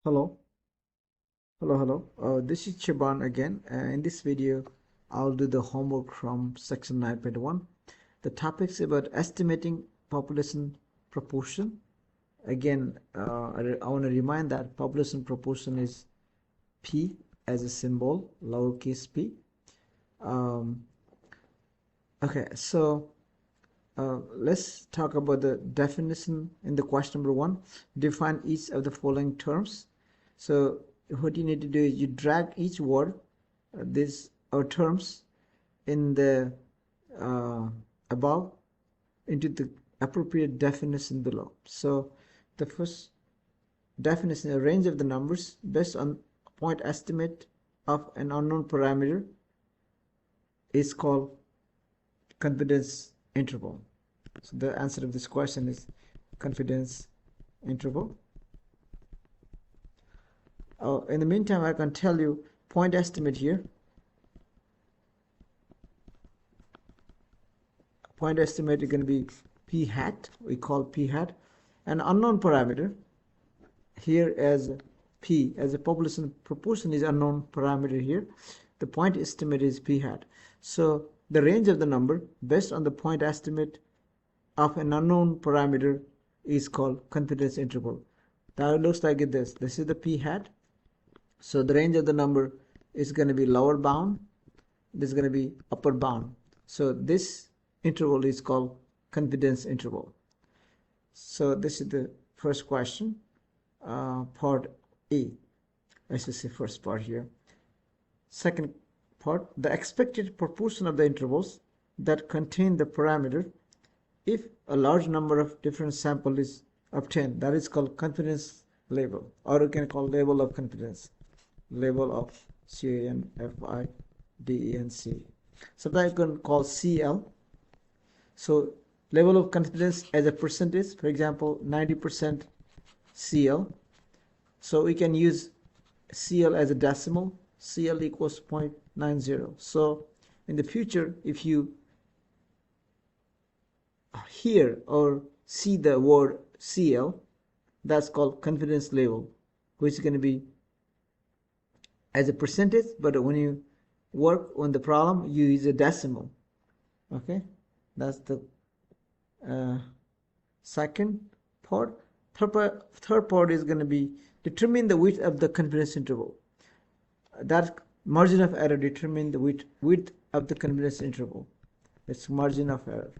Hello, hello. This is Chaban again. In this video, I'll do the homework from section 9.1. The topic's about estimating population proportion. Again, I want to remind that population proportion is P as a symbol, lowercase p. Um, okay, so let's talk about the definition in the question number 1. Define each of the following terms. So what you need to do is you drag each word, these or terms in the above into the appropriate definition below. So the first definition, a range of the numbers based on point estimate of an unknown parameter is called confidence interval. So the answer of this question is confidence interval. In the meantime, I can tell you point estimate here. Point estimate is going to be p hat. We call p hat. An unknown parameter here as p, as a population proportion is unknown parameter here. The point estimate is p hat. So the range of the number based on the point estimate of an unknown parameter is called confidence interval. That looks like this. This is the p hat. So the range of the number is going to be lower bound. This is going to be upper bound. So this interval is called confidence interval. So this is the first question, part A. I should say first part here. Second part, the expected proportion of the intervals that contain the parameter if a large number of different samples is obtained. That is called confidence level, or you can call level of confidence. Level of CANFIDENC. Sometimes you can call CL. So level of confidence as a percentage, for example, 90% CL. So we can use CL as a decimal. CL equals 0.90. So in the future, if you hear or see the word CL, that's called confidence level, which is going to be as a percentage, but when you work on the problem, you use a decimal. Okay, that's the second part. Third part is going to be determine the width of the confidence interval. That margin of error determine the width of the confidence interval. It's margin of error.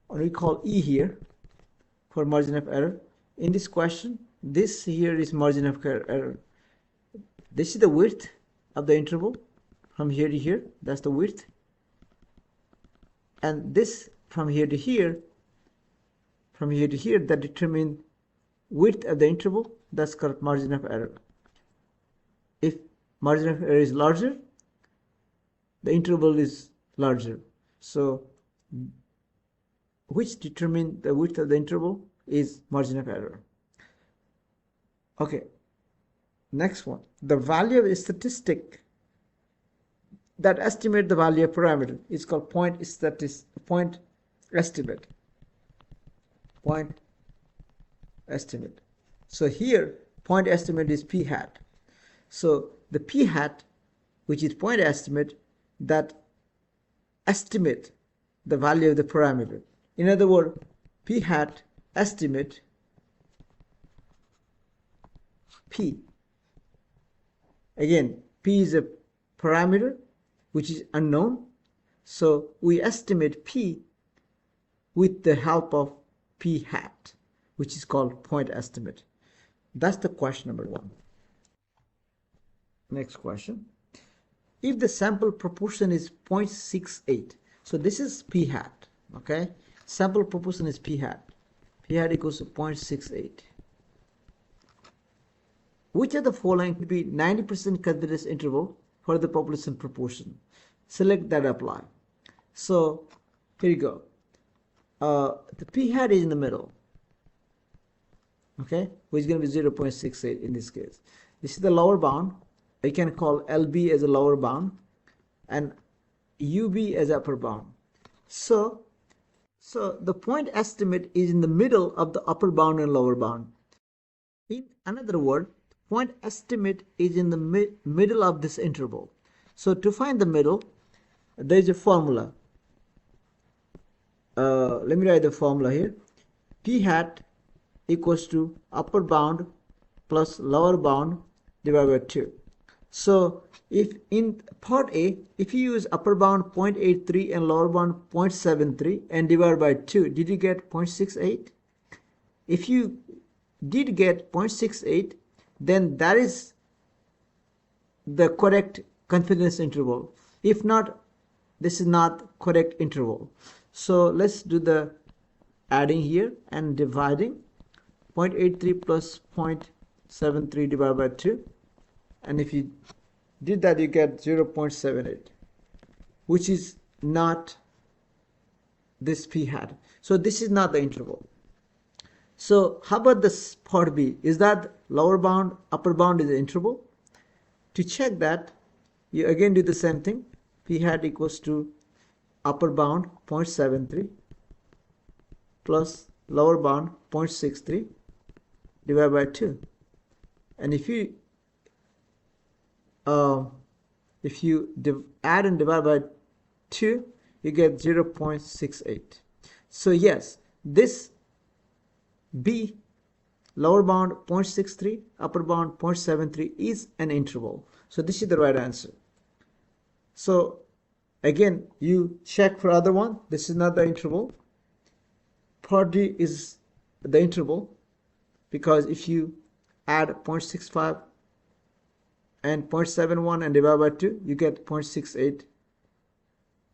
Or we call E here for margin of error. In this question, this here is margin of error. This is the width of the interval from here to here. That's the width. And this from here to here, that determine width of the interval. That's called margin of error. If margin of error is larger, the interval is larger. So which determine the width of the interval is margin of error. Okay, next one. The value of a statistic that estimate the value of parameter is called point estimate. Point estimate. So here, point estimate is p hat. So the p hat, which is point estimate, that estimate the value of the parameter. In other words, p hat estimate p. Again, p is a parameter which is unknown. So we estimate p with the help of p hat, which is called point estimate. That's the question number 1. Next question. If the sample proportion is 0.68, so this is p hat, okay? Sample proportion is p hat. P hat equals to 0.68. Which of the following could be 90% confidence interval for the population proportion? Select that apply. So here you go. The p hat is in the middle, okay, which is going to be 0.68 in this case. This is the lower bound. I can call LB as a lower bound and UB as upper bound. So the point estimate is in the middle of the upper bound and lower bound. In another word, point estimate is in the middle of this interval. So to find the middle, there is a formula. Let me write the formula here. P hat equals to upper bound plus lower bound divided by 2. So if in part A, if you use upper bound 0.83 and lower bound 0.73 and divide by 2, did you get 0.68? If you did get 0.68, then that is the correct confidence interval. If not, this is not correct interval. So let's do the adding here and dividing. 0.83 plus 0.73 divided by 2, and if you did that, you get 0.78, which is not this p hat. So this is not the interval. So how about this part B? Is that lower bound, upper bound is the interval? To check that, you again do the same thing. P hat equals to upper bound 0.73 plus lower bound 0.63 divided by 2. And if you add and divide by 2, you get 0.68. So yes, this B, lower bound 0.63, upper bound 0.73 is an interval. So this is the right answer. So again, you check for other one. This is not the interval. Part D is the interval, because if you add 0.65 and 0.71 and divide by 2, you get 0.68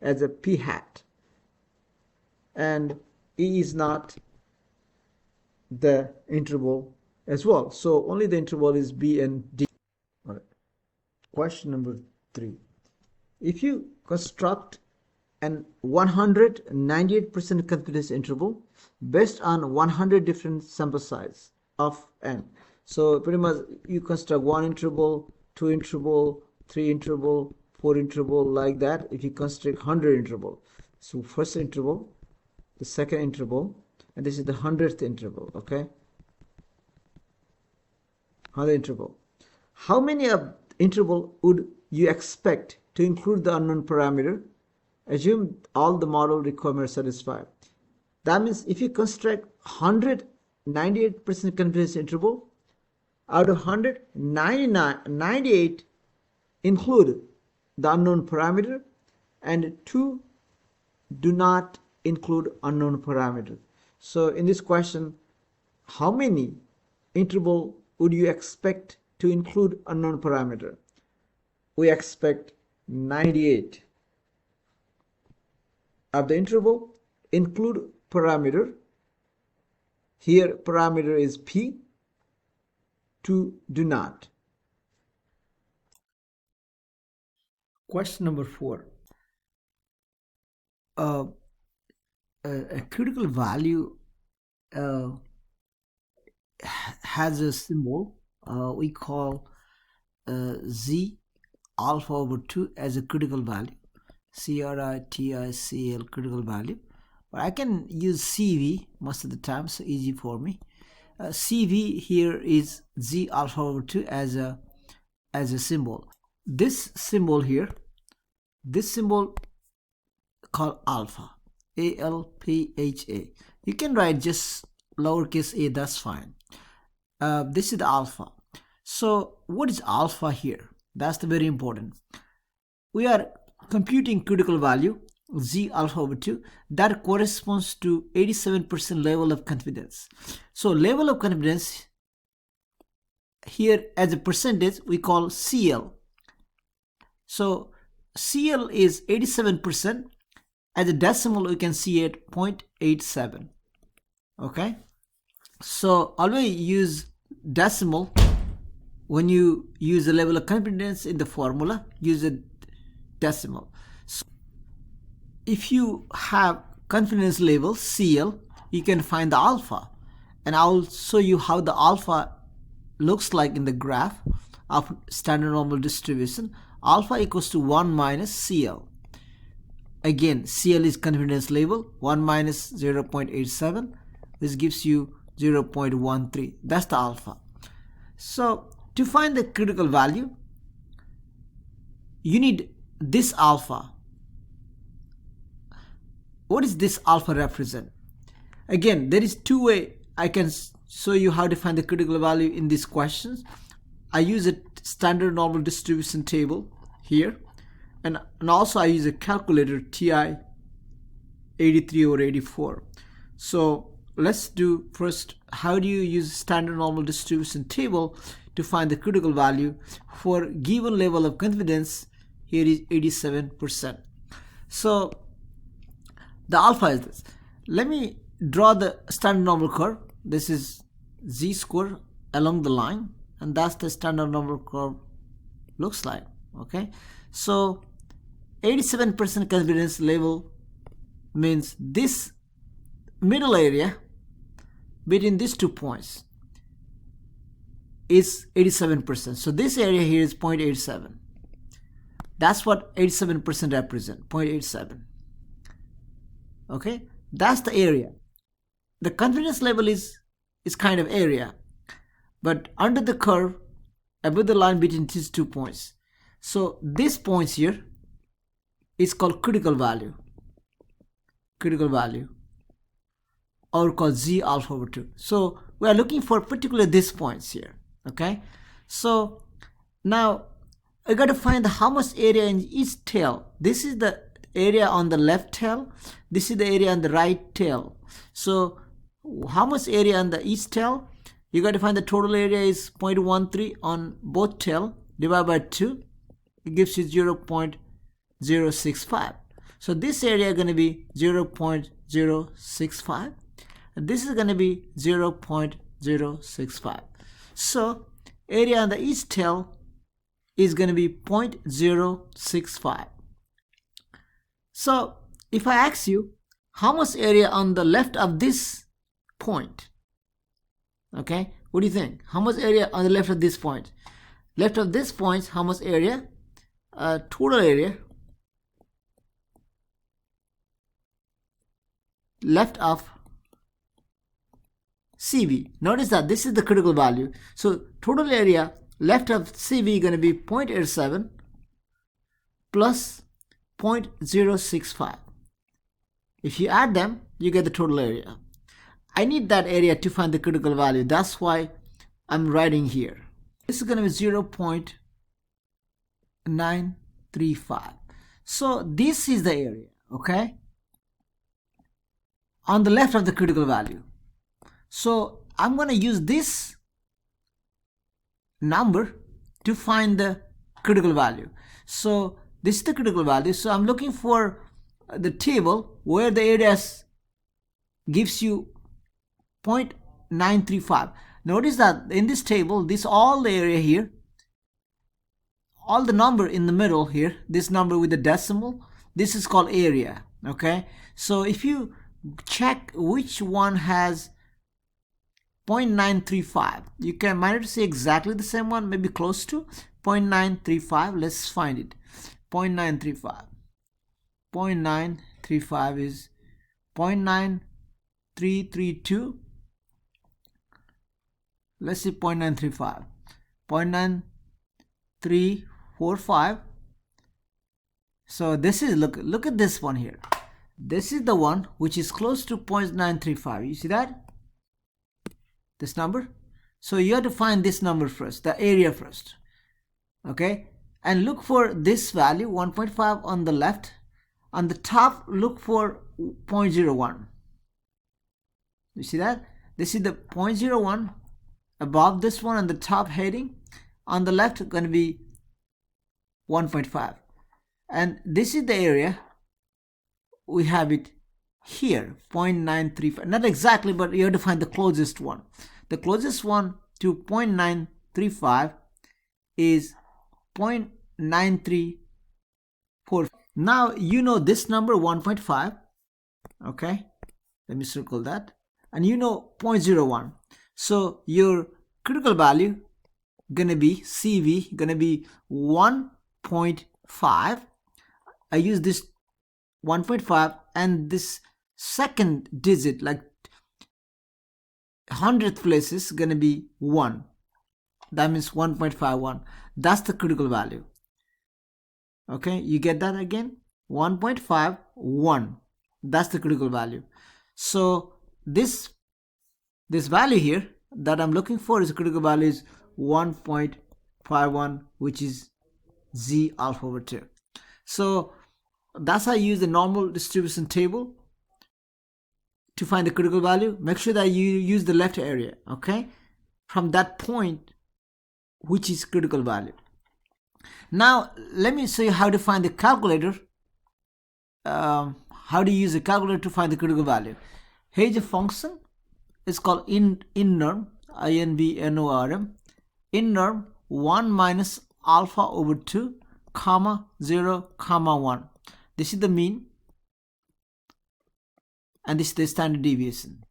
as a p hat. And E is not the interval as well. So only the interval is B and D. All right. Question number 3. If you construct an 198% confidence interval based on 100 different sample size of n. So pretty much you construct 1 interval, 2 interval, 3 interval, 4 interval, like that. If you construct 100 interval, so first interval, the second interval, and this is the 100th interval. Okay, 100 interval. How many of interval would you expect to include the unknown parameter? Assume all the model requirements are satisfied. That means if you construct 198% confidence interval, out of 100, 98 include the unknown parameter and 2 do not include unknown parameter. So in this question, how many interval would you expect to include unknown parameter? We expect 98 of the interval include parameter. Here parameter is P. 2 do not. Question number 4. A critical value has a symbol we call Z alpha over 2 as a critical value. CRITICL critical value. But I can use CV most of the time, so easy for me. CV here is Z alpha over 2 as a symbol. This symbol here, this symbol called alpha, ALPHA. You can write just lowercase a, that's fine. This is the alpha. So what is alpha here? That's the very important. We are computing critical value Z alpha over 2 that corresponds to 87% level of confidence. So level of confidence here as a percentage we call CL. So CL is 87%. As a decimal we can see it 0.87. Okay, so always use decimal when you use the level of confidence in the formula. Use a decimal. So if you have confidence level CL, you can find the alpha, and I'll show you how the alpha looks like in the graph of standard normal distribution. Alpha equals to 1 minus CL. Again, CL is confidence level, 1 minus 0.87, this gives you 0.13. That's the alpha. So to find the critical value, you need this alpha. What does this alpha represent? Again, there is two ways I can show you how to find the critical value in these questions. I use a standard normal distribution table here, and also I use a calculator TI 83 or 84. So let's do first, how do you use standard normal distribution table to find the critical value for given level of confidence? Here is 87%. So the alpha is this. Let me draw the standard normal curve. This is z square along the line, and that's the standard normal curve looks like. Okay, so 87% confidence level means this middle area between these 2 points is 87%. So this area here is 0.87. That's what 87% represent, 0.87. Okay, that's the area. The confidence level is kind of area, but under the curve, above the line between these 2 points. So this points here is called critical value, or called z alpha over 2. So we are looking for particularly these points here. Okay, so now I got to find how much area in each tail. This is the area on the left tail, this is the area on the right tail. So how much area on the each tail? You got to find the total area is 0.13 on both tail, divided by 2, it gives you 0.065. So this area is going to be 0.065, and this is going to be 0.065. So area on the each tail is going to be 0.065. So if I ask you how much area on the left of this point, okay, what do you think? How much area on the left of this point? Left of this point, how much area? Total area left of CV. Notice that this is the critical value. So total area left of CV is going to be 0.87 plus 0.065. If you add them, you get the total area. I need that area to find the critical value. That's why I'm writing here. This is going to be 0.935. So this is the area, okay, on the left of the critical value. So I'm going to use this number to find the critical value. So this is the critical value. So I'm looking for the table where the areas gives you 0.935. Notice that in this table, this all the area here, all the number in the middle here, this number with the decimal, this is called area. Okay, so if you check which one has 0.935, you can might say exactly the same one, maybe close to 0.935. Let's find it. 0.935. 0.935 is 0.9332. Let's see 0.935. 0.9345. So this is, look at this one here. This is the one which is close to 0.935. You see that? This number. So you have to find this number first, the area first. Okay, and look for this value 1.5 on the left. On the top, look for 0.01. You see that? This is the 0.01 above this one on the top heading. On the left, going to be 1.5. And this is the area. We have it here, 0.935. Not exactly, but you have to find the closest one. The closest one to 0.935 is 0.934. Now you know this number 1.5. Okay, let me circle that. And you know 0.01. So your critical value gonna be CV, gonna be 1.5. I use this 1.5, and this second digit, like 100th place, is gonna be 1. that means 1.51. That's the critical value. Okay, you get that again? 1.51. That's the critical value. So this value here that I'm looking for is critical value is 1.51, which is z alpha over 2. So that's how I use the normal distribution table to find the critical value. Make sure that you use the left area, okay, from that point which is critical value. Now let me show you how to find the calculator, how to use the calculator to find the critical value. Here's a function. It's called innorm, INVNORM. Innorm 1 minus alpha over 2 comma 0 comma 1. This is the mean and this is the standard deviation.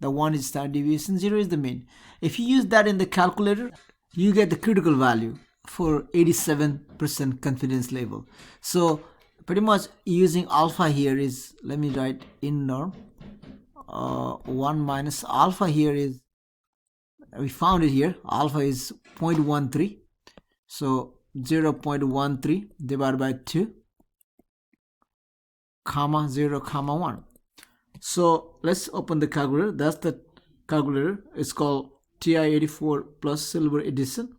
The 1 is standard deviation, 0 is the mean. If you use that in the calculator, you get the critical value for 87% confidence level. So pretty much using alpha here is, let me write innorm 1 minus alpha here is, we found it here, alpha is 0.13. So 0.13 divided by 2 comma 0 comma 1. So let's open the calculator. That's the calculator. It's called TI-84 plus silver edition.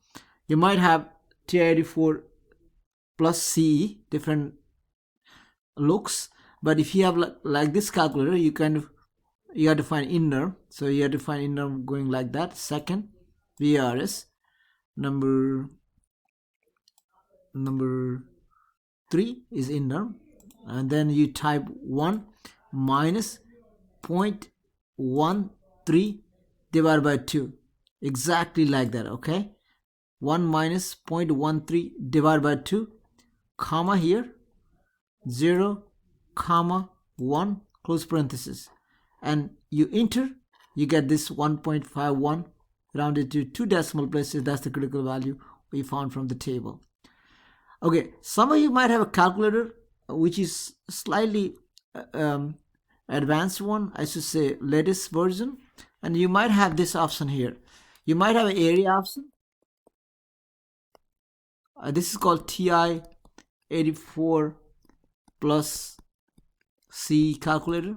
You might have TI-84 plus CE, different looks, but if you have like this calculator, you have to find inner. So you have to find inner going like that. Second VRS number 3 is inner, and then you type 1 minus 0.13 divided by 2, exactly like that. Okay, 1 minus 0.13 divided by 2 comma here 0 comma 1 close parenthesis, and you enter, you get this 1.51 rounded to 2 decimal places. That's the critical value we found from the table. Okay, some of you might have a calculator which is slightly advanced one, I should say latest version, and you might have this option here. You might have an area option. This is called TI-84 plus C calculator.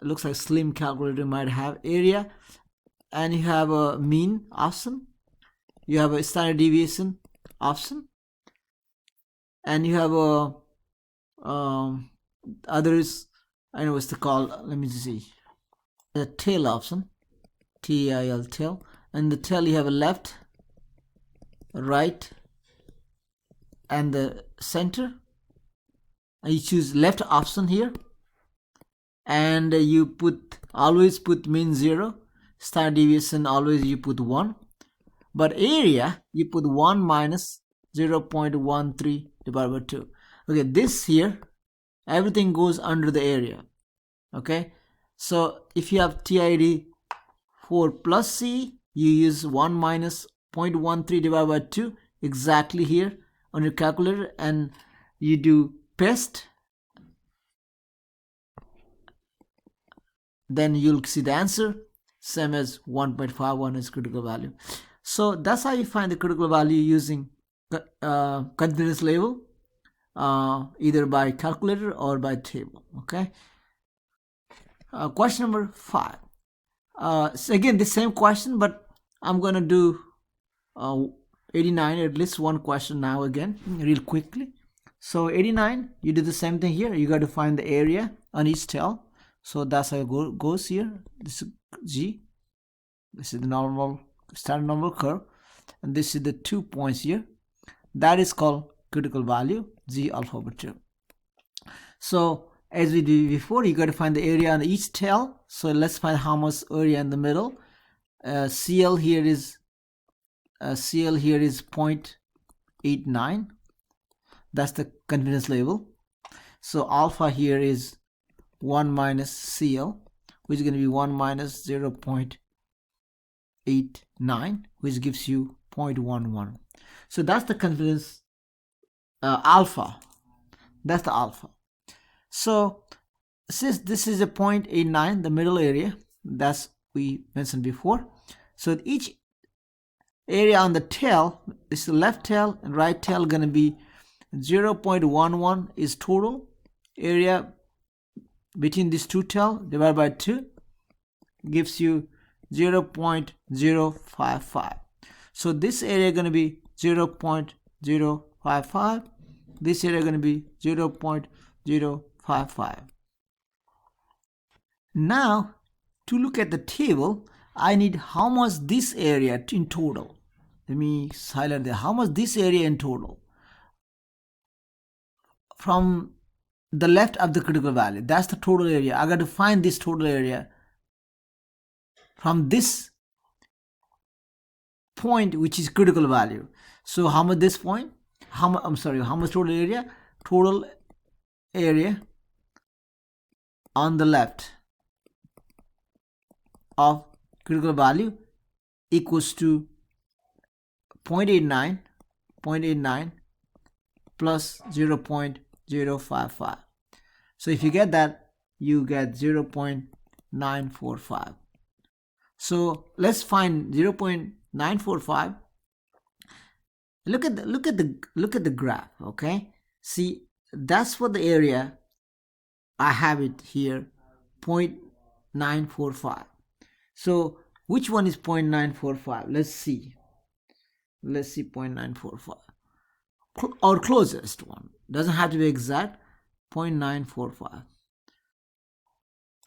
It looks like slim calculator might have area, and you have a mean option, you have a standard deviation option, and you have a others, I know what's the call, let me see, the tail option, TIL tail, and the tail you have a left, right, and the center, and you choose left option here, and you always put mean 0, standard deviation always you put 1, but area you put 1 minus 0.13 divided by 2. Okay, this here everything goes under the area. Okay, so if you have TI-84 plus C, you use 1 minus 0.13 divided by 2 exactly here on your calculator, and you do paste, then you'll see the answer same as 1.51 is critical value. So that's how you find the critical value using confidence level, either by calculator or by table. Okay, question number 5. So again the same question, but I'm gonna do 89, at least one question now again real quickly. So 89, you do the same thing here. You got to find the area on each tail. So that's how it goes here. This is G, this is the normal standard normal curve, and this is the 2 points here. That is called critical value, Z alpha over 2. So as we did before, you got to find the area on each tail. So let's find how much area in the middle. CL here is 0.89. That's the confidence level. So alpha here is 1 minus CL, which is going to be 1 minus 0.89, which gives you 0.11. So that's the confidence alpha. That's the alpha. So since this is a 0.89, the middle area, that's we mentioned before. So each area on the tail, this is the left tail and right tail, going to be 0.11 is total area between these two tail divided by 2 gives you 0.055. So this area going to be 0.055. This area going to be 0.055. Now to look at the table, I need how much this area in total. Let me highlight there. How much this area in total from the left of the critical value. That's the total area. I got to find this total area from this point, which is critical value. So how much this point? How much total area? Total area on the left of critical value equals to 0.89 plus 0.055. So if you get that, you get 0.945. So let's find 0.945. Look at the graph, okay? See, that's what the area, I have it here, 0.945. So which one is 0.945? Let's see 0.945. Our closest one, doesn't have to be exact. 0.945.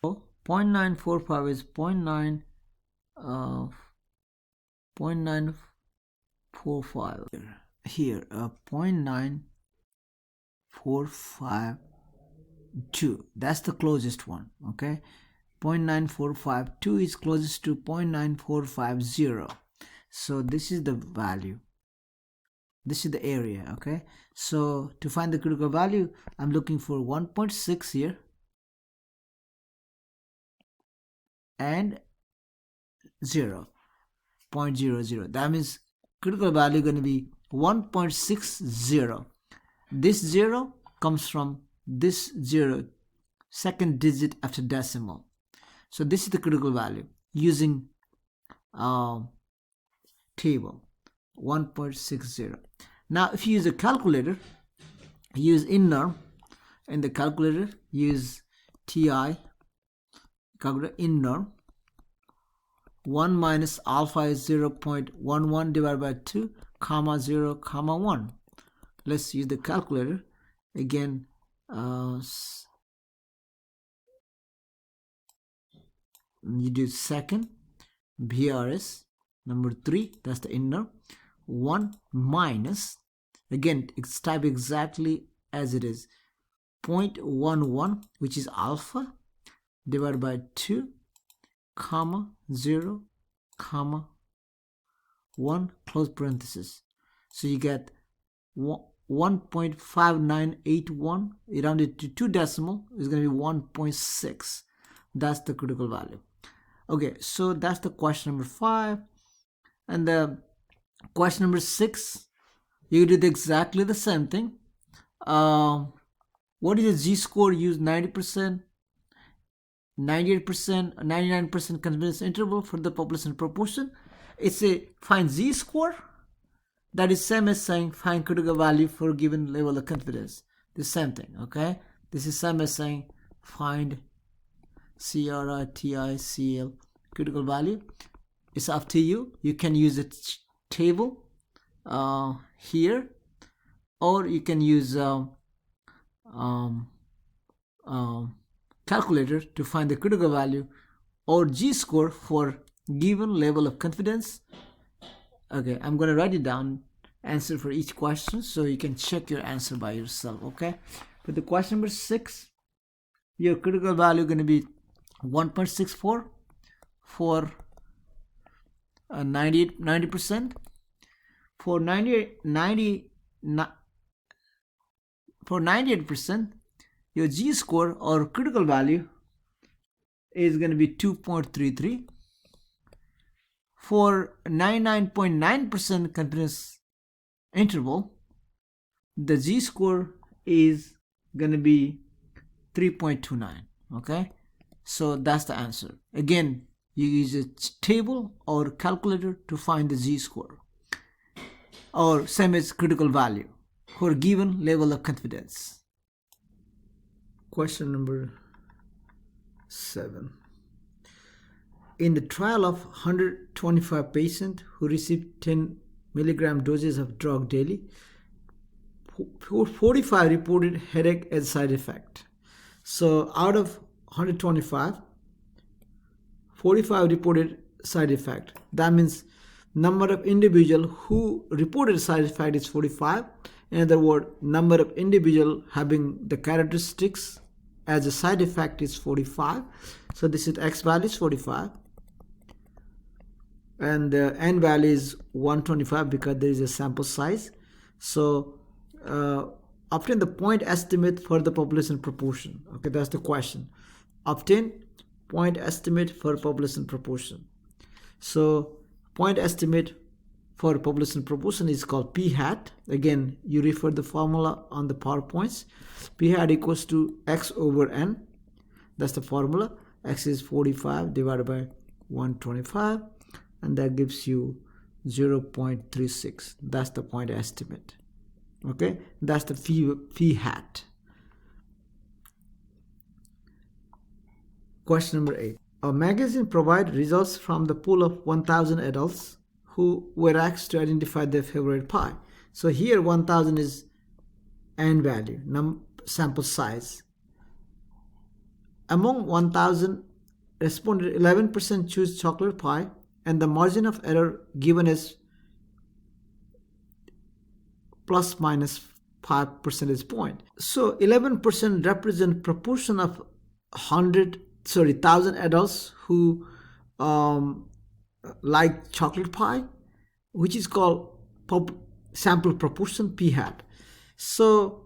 So 0.945 is 0.945 here, 0.9452. That's the closest one, okay? 0.9452 is closest to 0.9450. So this is the value. This is the area, okay? So to find the critical value, I'm looking for 1.6 here and 0.00. That means critical value going to be 1.60. This 0 comes from this 0, second digit after decimal. So this is the critical value using table 1.60. Now if you use a calculator, use inNorm. In the calculator, use TI calculator inNorm. 1 minus alpha is 0.11 divided by 2 comma 0 comma 1. Let's use the calculator again. You do second BRS number 3, that's the inner 1 minus, again it's type exactly as it is, 0.11 which is alpha divided by 2 comma 0 comma 1 close parenthesis. So you get 1.5981 rounded to 2 decimal is going to be 1.6. That's the critical value. Okay, so that's the question number 5. And the question number 6, you did exactly the same thing. What is the z-score? Use 90%, 98%, 99% confidence interval for the population proportion. It's a find z-score. That is same as saying find critical value for a given level of confidence. The same thing, okay? This is same as saying find CRITICL critical value. It's up to you. You can use a table here, or you can use calculator to find the critical value or g-score for given level of confidence. Okay, I'm going to write it down, answer for each question, so you can check your answer by yourself, okay? For the question number 6, your critical value going to be 1.64 for 90%. For 98%, your g-score or critical value is going to be 2.33. For 99.9% confidence interval, the z-score is going to be 3.29. Okay, so that's the answer. Again, you use a table or calculator to find the z-score. or same as critical value for given level of confidence. Question number 7. In the trial of 125 patients who received 10 milligram doses of drug daily, 45 reported headache as a side effect. So out of 125, 45 reported side effect. That means number of individuals who reported side effect is 45. In other words, number of individuals having the characteristics as a side effect is 45. So this is X value is 45. And the N value is 125 because there is a sample size. So obtain the point estimate for the population proportion. Okay, that's the question. Obtain point estimate for population proportion. So point estimate for population proportion is called p hat. Again, you refer the formula on the PowerPoints. P hat equals to X over N. That's the formula. X is 45 divided by 125, and that gives you 0.36. That's the point estimate. Okay, that's the phi hat. Question number 8. A magazine provides results from the pool of 1,000 adults who were asked to identify their favorite pie. So here 1,000 is N value, sample size. Among 1,000 responded, 11% choose chocolate pie, and the margin of error given is plus minus 5 percentage point. So 11% represent proportion of 1,000 adults who like chocolate pie, which is called sample proportion p hat. So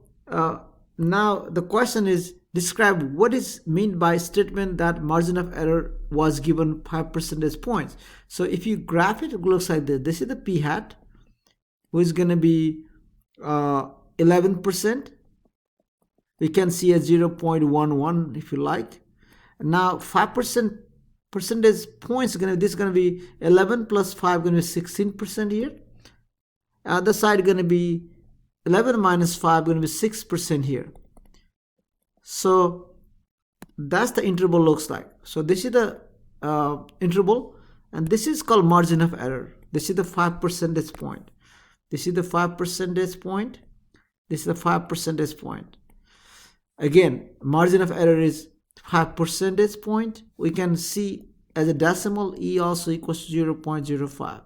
now the question is, describe what is meant by statement that margin of error was given 5 percentage points. So if you graph it, it looks like this. This is the p hat, which is going to be 11%. We can see a 0.11 if you like. Now 5% percentage points this is going to be 11 plus 5 going to be 16% here. Other side going to be 11 minus 5 going to be 6% here. So that's the interval looks like. So this is the interval, and this is called margin of error. This is the 5 percentage point. This is the 5 percentage point. This is the 5 percentage point. Again, margin of error is 5 percentage point. We can see as a decimal E also equals to 0.05.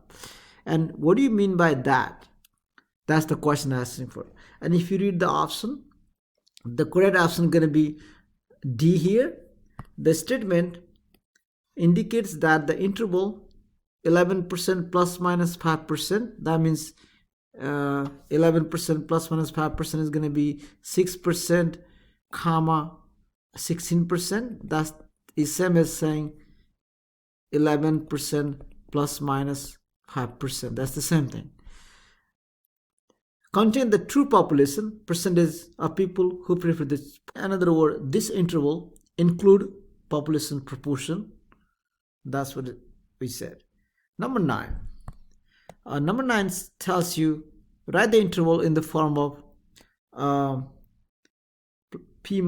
And what do you mean by that? That's the question asking for. And if you read the option, the correct option is going to be D here. The statement indicates that the interval 11% plus minus 5%, that means 11% plus minus 5% is going to be 6%, comma 16%. That is same as saying 11% plus minus 5%. That's the same thing. Contain the true population percentage of people who prefer this. In other words, this interval include population proportion. That's what we said. Number 9. Number 9 tells you write the interval in the form of p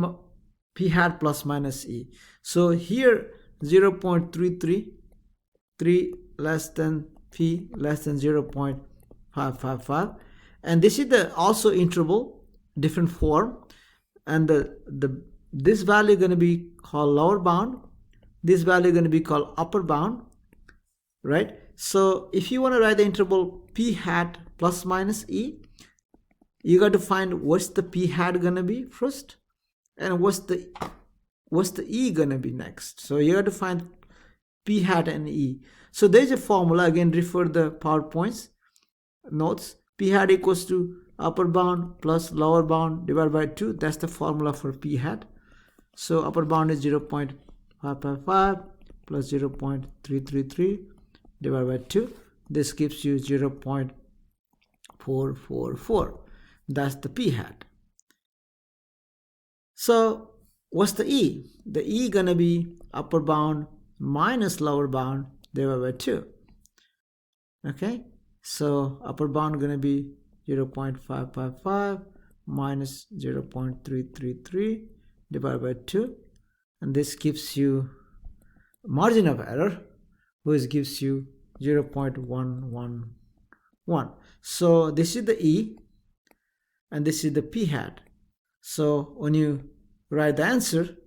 hat plus minus e. So here 0.33, 3 less than p less than 0.555, and this is the also interval, different form, and this value going to be called lower bound, this value going to be called upper bound, right? So if you want to write the interval p hat plus minus e, you got to find what's the p hat going to be first, and what's the e going to be next. So you got to find p hat and e. So there's a formula, again refer the PowerPoints notes. P hat equals to upper bound plus lower bound divided by 2. That's the formula for p hat. So upper bound is 0.555 plus 0.333 divided by 2. This gives you 0.444. That's the p hat. So what's the e? The e gonna be upper bound minus lower bound divided by 2. Okay, So upper bound going to be 0.555 minus 0.333 divided by 2, and this gives you margin of error, which gives you 0.111. So this is the E and this is the P hat. So when you write the answer,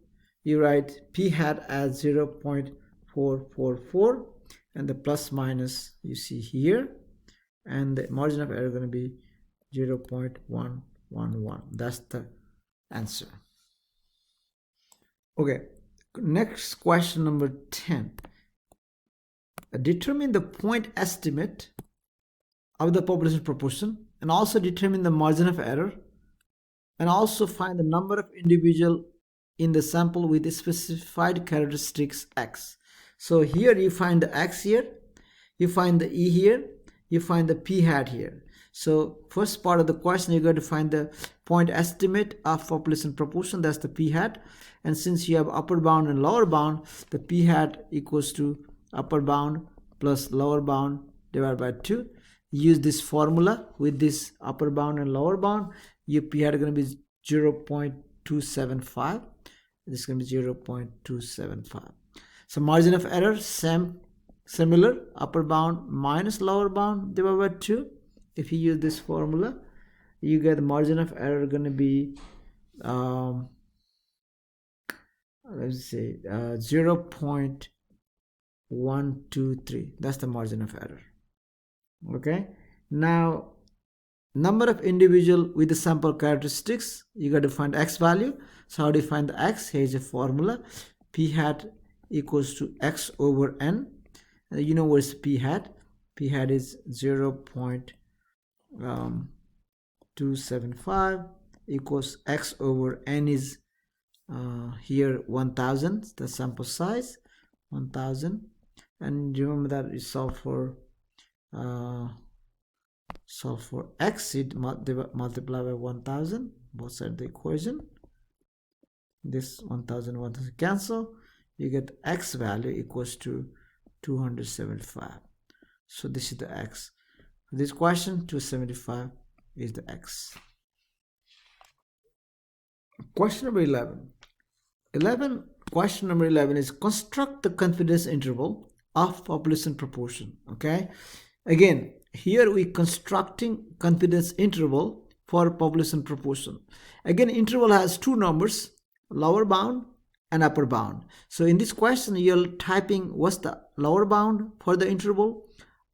you write P hat as 0.444 and the plus minus you see here, and the margin of error going to be 0.111. That's the answer. Okay, next question number 10. Determine the point estimate of the population proportion and also determine the margin of error, and also find the number of individual in the sample with the specified characteristics X. So here you find the X here, you find the E here, you find the P hat here. So first part of the question, you're going to find the point estimate of population proportion, that's the P hat. And since you have upper bound and lower bound, the P hat equals to upper bound plus lower bound divided by 2. Use this formula with this upper bound and lower bound. Your P hat is going to be 0.275. This is going to be 0.275. So margin of error, similar, upper bound minus lower bound divided by 2. If you use this formula, you get the margin of error going to be let's say 0.123. That's the margin of error. Okay, now number of individual with the sample characteristics, you got to find X value. So how do you find the X? Here's a formula. P hat equals to X over N. You know what's P hat? P hat is 0.275 equals X over N is here 1000, the sample size 1000, and remember that we solve for X, it multiply by 1000 both sides of the equation. This 1000 cancel, you get X value equals to 275. So this is the X. For this question, 275 is the X. Question number 11. Question number 11 is construct the confidence interval of population proportion. Okay, again here we constructing confidence interval for population proportion. Again, interval has two numbers, lower bound and upper bound. So in this question you're typing what's the lower bound for the interval,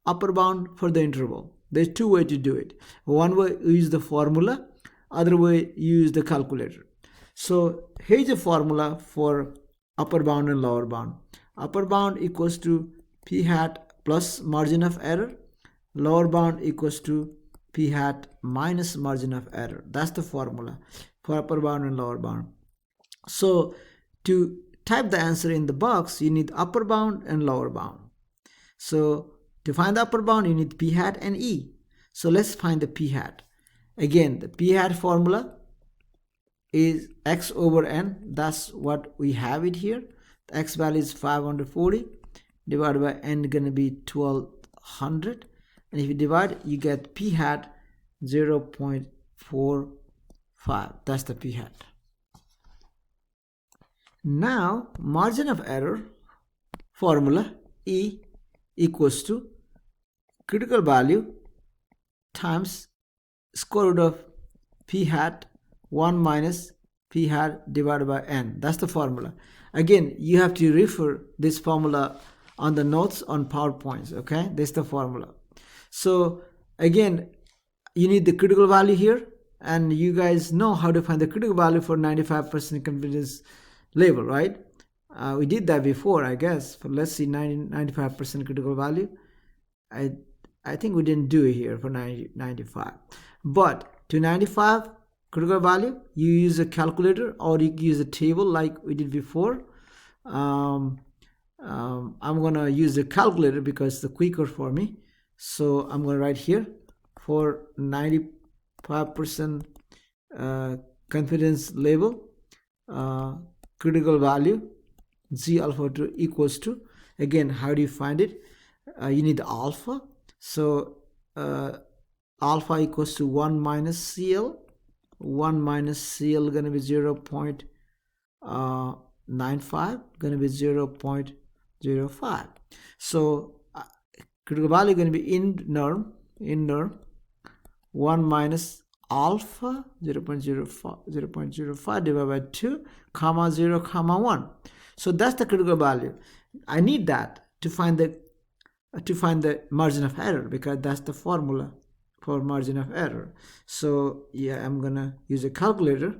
upper bound for the interval. There's two ways to do it. One way you use the formula, other way you use the calculator. So here's a formula for upper bound and lower bound. Upper bound equals to P hat plus margin of error. Lower bound equals to P hat minus margin of error. That's the formula for upper bound and lower bound. So to type the answer in the box, you need upper bound and lower bound. So to find the upper bound, you need P hat and E. So let's find the P hat. Again, the P hat formula is X over N. That's what we have it here. The X value is 540 divided by N going to be 1200. And if you divide, you get P hat 0.45. That's the P hat. Now, margin of error formula, E equals to critical value times square root of P hat 1 minus P hat divided by N. That's the formula. Again, you have to refer this formula on the notes on PowerPoints. Okay, this is the formula. So again, you need the critical value here, and you guys know how to find the critical value for 95% confidence level, right? We did that before, I guess. For let's see, 95% critical value. I think we didn't do it here for 95. But to 95 critical value, you use a calculator or you use a table like we did before. I'm gonna use the calculator because it's quicker for me. So I'm going to write here for 95% confidence level, critical value Z alpha 2 equals to, again, how do you find it? You need alpha. So alpha equals to 1 minus CL. 1 minus CL going to be 0.95, going to be 0.05. So critical value going to be inner 1 minus alpha 0.05 divided by 2 comma 0 comma 1. So that's the critical value. I need that to find the margin of error, because that's the formula for margin of error. So yeah, I'm gonna use a calculator.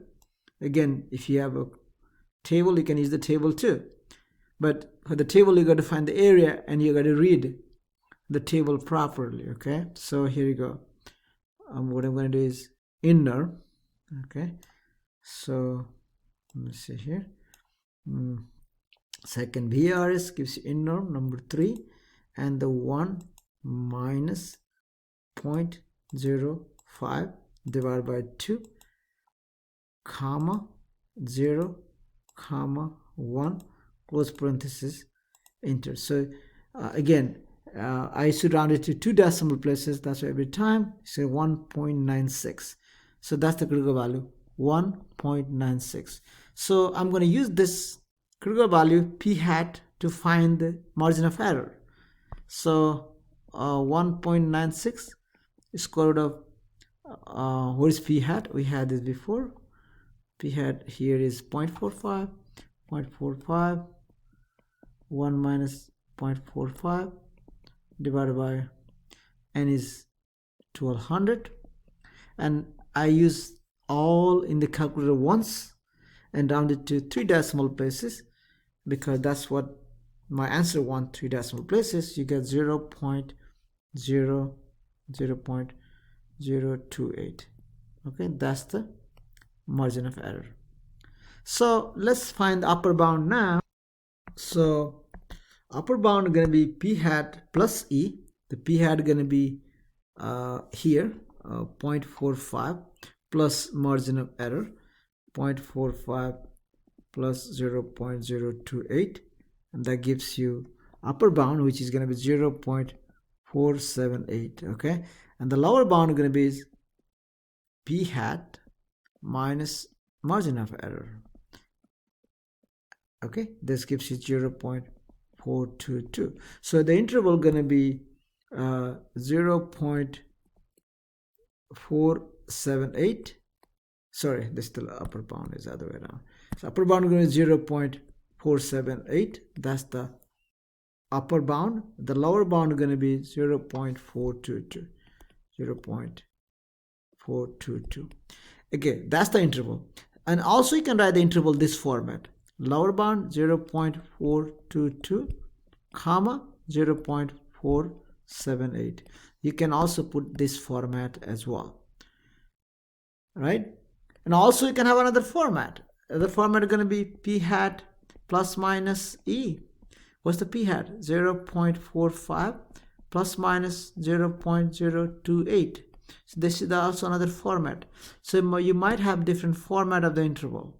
Again, if you have a table, you can use the table too, but for the table you got to find the area and you got to read the table properly. Okay, so here you go. What I'm going to do is inner. Okay, so let me see here. Second VRS gives you inner number 3, and the 1 minus 0.05 divided by 2 comma 0 comma 1 close parenthesis enter. So again, I should round it to 2 decimal places. That's why every time say 1.96. So that's the critical value, 1.96. So I'm going to use this critical value p hat to find the margin of error. So 1.96 square root of what is p hat? We had this before. P hat here is 0.45. 0.45. 1 minus 0.45 divided by n is 1200, and I use all in the calculator once and round it to 3 decimal places, because that's what my answer wants, 3 decimal places. You get 0.028. Okay, that's the margin of error. So let's find the upper bound now. So upper bound is going to be p hat plus e. The p hat going to be here 0.45 plus margin of error 0.45 plus 0.028, and that gives you upper bound, which is going to be 0.478. Okay, and the lower bound is going to be p hat minus margin of error. Okay, this gives you 0.422. So the interval going to be 0.478. Sorry, this is the upper bound, is the other way around. So upper bound is going to be 0.478. That's the upper bound. The lower bound is going to be 0.422. 0.422. Okay, that's the interval. And also you can write the interval this format. Lower bound 0.422 comma 0.478. You can also put this format as well, right? And also you can have another format. The format is going to be p hat plus minus e. What's the p hat? 0.45 plus minus 0.028. So this is also another format. So you might have different format of the interval.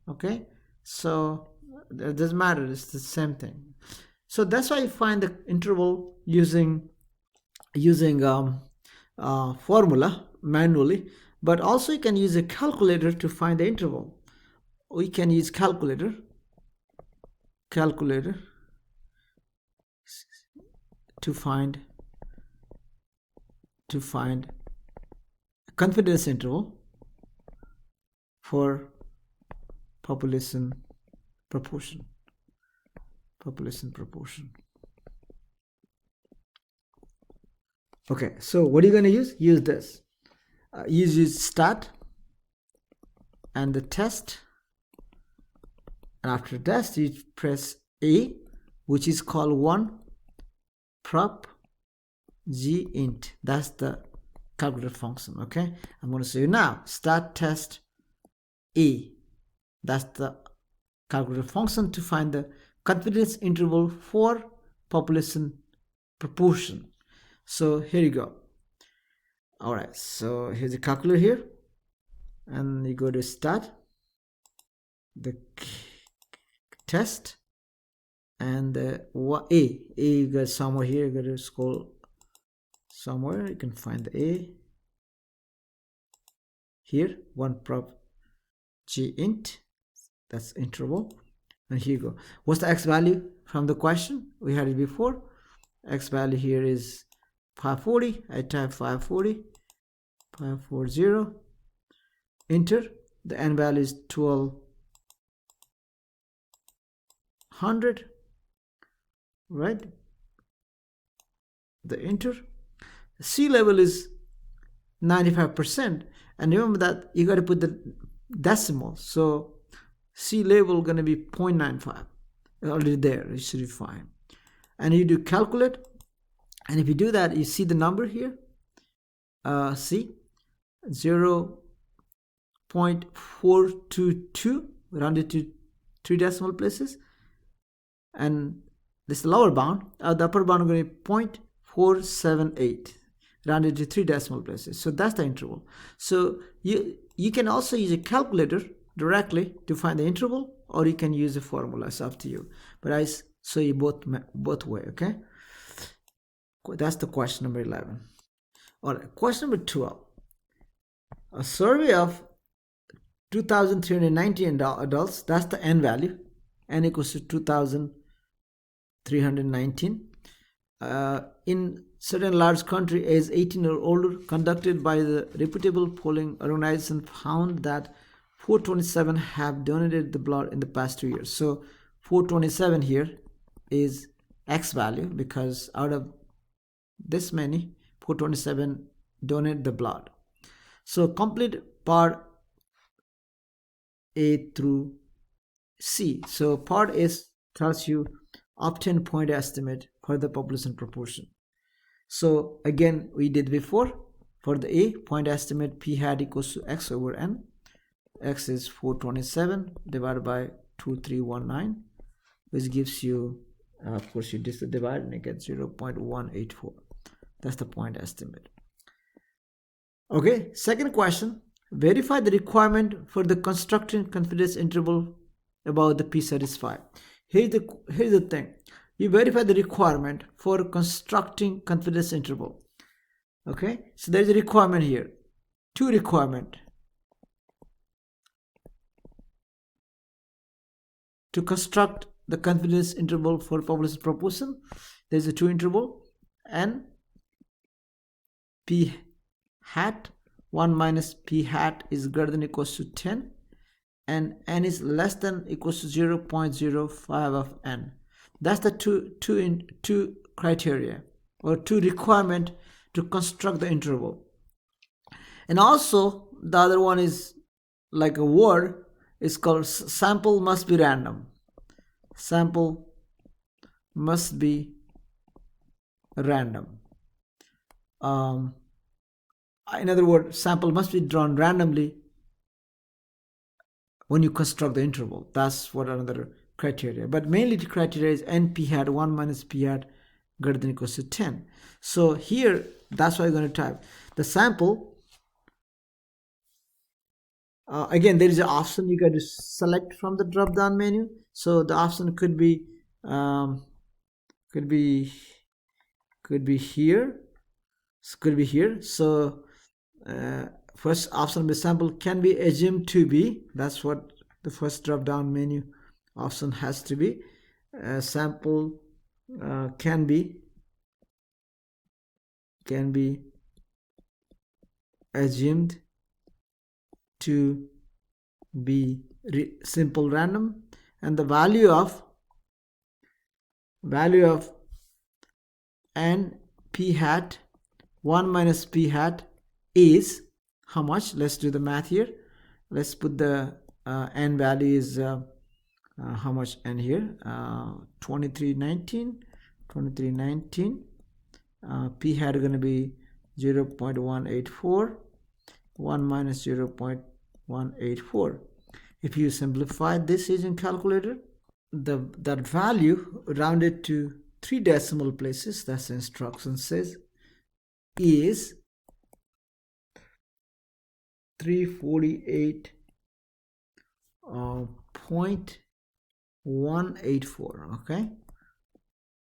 Okay, so it doesn't matter, it's the same thing. So that's why you find the interval using formula manually, but also you can use a calculator to find the interval. We can use calculator to find confidence interval for population proportion. Okay, so what are you going to use? Use this. Use start and the test, and after test you press A, which is called 1 prop g int. That's the calculator function. Okay, I'm going to say now start test A. That's the calculator function to find the confidence interval for population proportion. So here you go. All right, so here's the calculator here, and you go to start the test, and A you got somewhere here. You got to scroll somewhere. You can find the A here, one prop G int, that's interval. And here you go. What's the X value from the question? We had it before. X value here is 540. I type 540, 540, enter. The N value is 1200, right? The enter. Sea level is 95%, and remember that you got to put the decimal, so sea level going to be 0.95, already there. It should be fine. And you do calculate, and if you do that, you see the number here, see 0.422 rounded to 3 decimal places, and this lower bound, the upper bound is going to be 0.478 rounded to 3 decimal places. So that's the interval. So you can also use a calculator directly to find the interval, or you can use a formula. It's up to you, but I show you both way. Okay, that's the question number 11. All right, question number 12. A survey of 2,390 adults, that's the N value. N equals to 2,319. In certain large country age 18 or older, conducted by the reputable polling organization, found that 427 have donated the blood in the past 2 years. So 427 here is X value, because out of this many, 427 donate the blood. So complete part A through C. So part A tells you obtain point estimate for the population proportion. So again, we did before. For the A, point estimate P hat equals to X over N. X is 427 divided by 2319, which gives you, of course, you divide and you get 0.184. That's the point estimate. Okay, second question. Verify the requirement for the constructing confidence interval about the P satisfied. Here's the thing. You verify the requirement for constructing confidence interval. Okay, so there's a requirement here. Two requirement to construct the confidence interval for population proportion. There's a two interval, and P hat 1 minus P hat is greater than equals to 10, and N is less than equals to 0.05 of N. That's the two criteria, or two requirement to construct the interval. And also the other one is like a word, is called sample must be random. Sample must be random. In other words, sample must be drawn randomly when you construct the interval. That's what another criteria. But mainly the criteria is NP hat 1 minus P hat greater than equals to 10. So here, that's why you're going to type the sample. Again, there is an option you got to select from the drop down menu. So the option could be here. Could be here. So first option be sample can be assumed to be. That's what the first drop down menu option has to be. Sample can be assumed to be simple random, and the value of N P hat 1 minus P hat is how much? Let's do the math here. Let's put the N value is how much N here? 2319. P hat is going to be 0.184. 1 minus 0.184. If you simplify this using calculator, that value rounded to 3 decimal places, that's the instruction says, is 348.184. okay,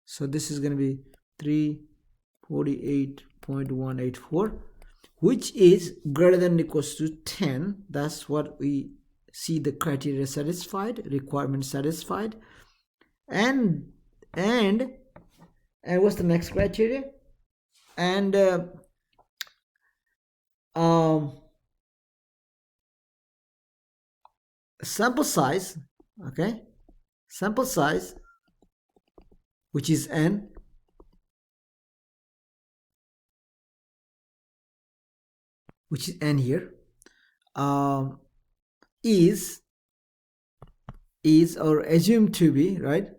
so this is going to be 348.184. 0.184, which is greater than or equals to 10. That's what we see the criteria satisfied, requirement satisfied. And what's the next criteria? And sample size, okay, sample size, which is n, which is n here, is or assumed to be, right,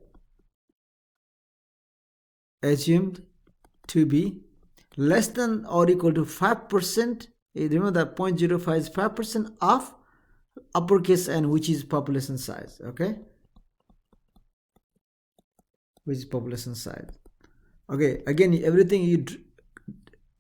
assumed to be less than or equal to 5%. Remember that 0.05 is 5% of uppercase n, which is population size, okay, which is population size. Okay, again, everything you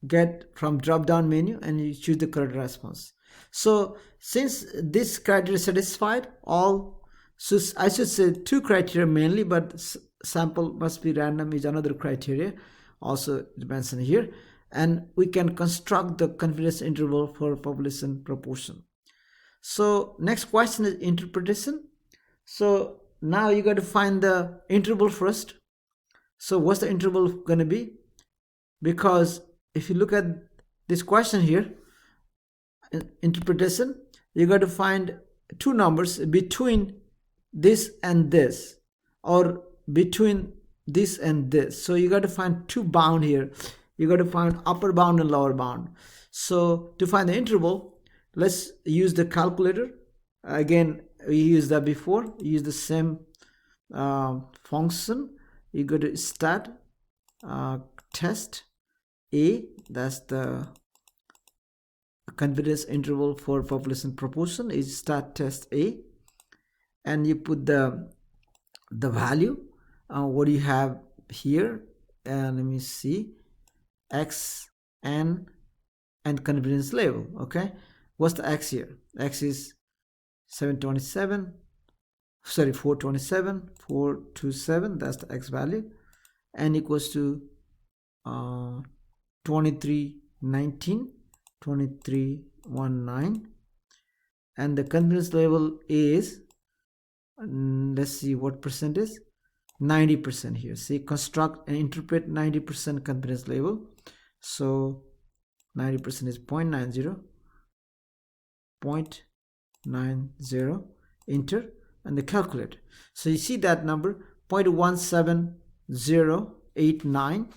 get from drop down menu and you choose the correct response. So since this criteria satisfied all, so I should say two criteria mainly, but sample must be random is another criteria also mentioned here, and we can construct the confidence interval for population proportion. So next question is interpretation. So now you got to find the interval first. So what's the interval going to be? Because if you look at this question here, interpretation, you got to find two numbers between this and this, or between this and this. So you got to find two bound here. You got to find upper bound and lower bound. So to find the interval, let's use the calculator. Again, we used that before. Use the same function. You go to stat test A, that's the confidence interval for population proportion, is stat test A, and you put the value. What do you have here? And let me see, x, n, and confidence level. Okay, what's the x here? X is 427, 427, that's the x value, n equals to 2319, 2319, and the confidence level is, let's see what percent is, 90% here. See, construct and interpret 90% confidence level. So 90% is 0.90, 0.90, enter, and the calculate. So you see that number 0.17089,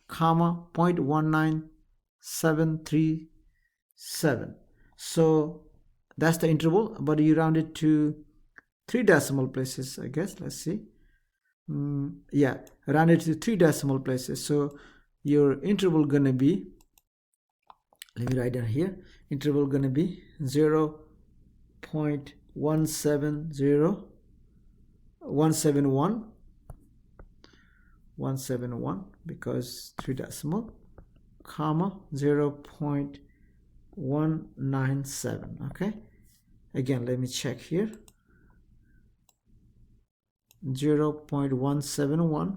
comma 0.19737. So that's the interval, but you round it to 3 decimal places, I guess. Let's see. Yeah, round it to 3 decimal places. So your interval gonna be, let me write down here, interval gonna be 0.171 because 3 decimal, comma 0.197. okay, again let me check here, 0.171,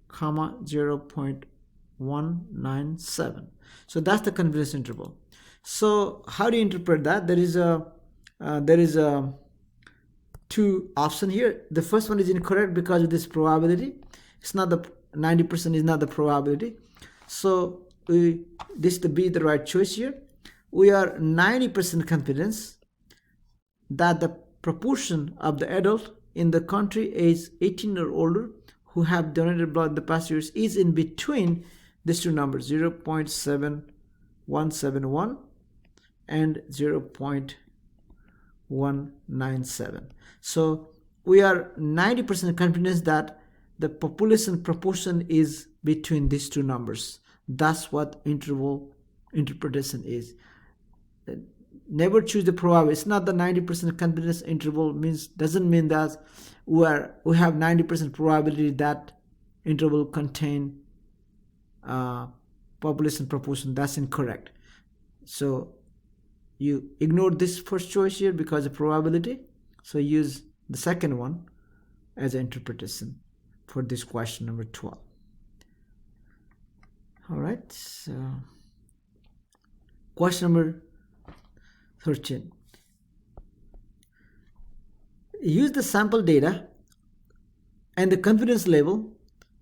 comma 0.197. so that's the confidence interval. So how do you interpret that? There is a two option here. The first one is incorrect because of this probability. It's not the 90% is not the probability. So this to be the right choice here. We are 90% confidence that the proportion of the adult in the country age 18 or older who have donated blood in the past years is in between these two numbers, 0.7171 and 0.197. So we are 90% confidence that the population proportion is between these two numbers. That's what interval interpretation is. Never choose the probability. It's not the 90% confidence interval doesn't mean that we have 90% probability that interval contain population proportion. That's incorrect. So you ignore this first choice here because of probability. So use the second one as an interpretation for this question number 12. All right. So Question number 13. Use the sample data and the confidence level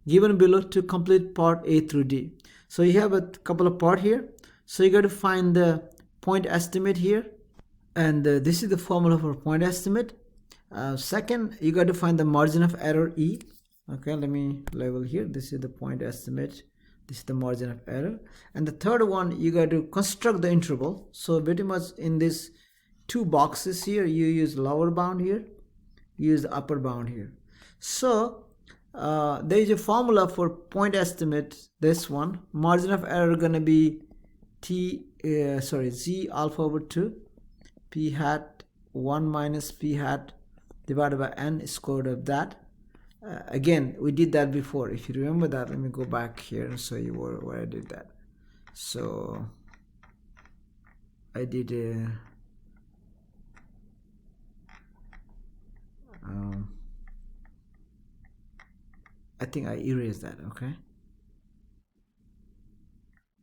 given below to complete part A through D. So you have a couple of parts here. So you got to find the point estimate here, and this is the formula for point estimate. Second, you got to find the margin of error E. Okay, let me label here. This is the point estimate. This is the margin of error. And the third one, you got to construct the interval. So pretty much in these two boxes here, you use lower bound here, use the upper bound here. So there is a formula for point estimate. This one, margin of error gonna be z alpha over 2 p hat 1 minus p hat divided by n square root of that. Again, we did that before. If you remember that, let me go back here and show you where I did that. So I did I think I erased that. Okay,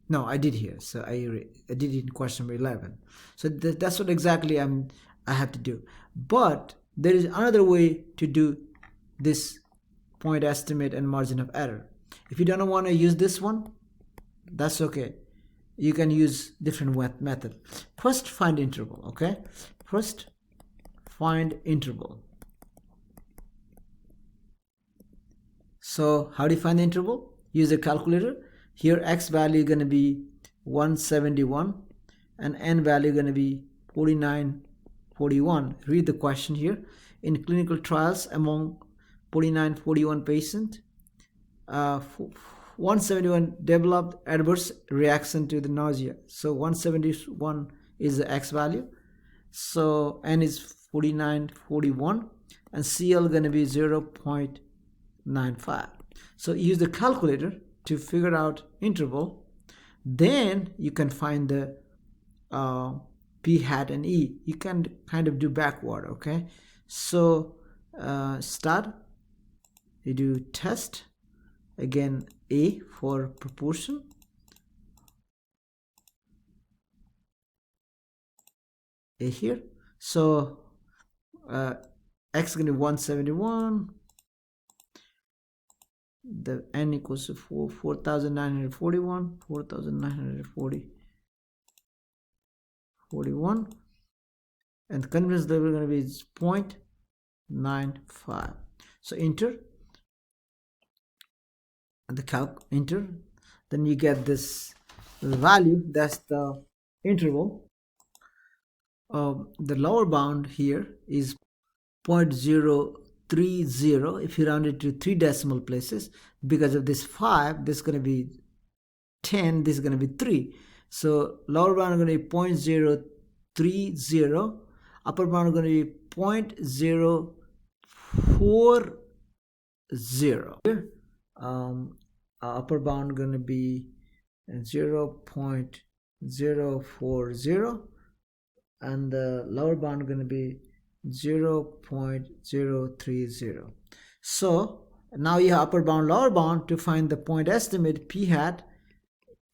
no, I did here. So I did it in question number 11. So that's what exactly I have to do. But there is another way to do this point estimate and margin of error. If you don't want to use this one, that's okay. You can use different method. First, find interval. Okay, first find interval. So how do you find the interval? Use a calculator. Here x value is going to be 171 and n value is going to be 4941. Read the question here. In clinical trials among 4941 patients, 171 developed adverse reaction to the nausea. So 171 is the x value. So n is 4941 and CL going to be 0.95. So use the calculator to figure out interval. Then you can find the p hat and e. You can kind of do backward. Okay, so start, you do test, again a for proportion, a here. So x is going to be 171, the n equals to 4,941, 4,941, and the confidence level is going to be 0.95. So enter, and the calc, enter, then you get this value. That's the interval. The lower bound here is 0.030. If you round it to 3 decimal places, because of this 5, this is going to be 10, this is going to be 3. So lower bound is going to be 0.030, upper bound is going to be 0.040. Upper bound going to be 0.040 and the lower bound going to be 0.030. So now you have upper bound, lower bound. To find the point estimate p hat,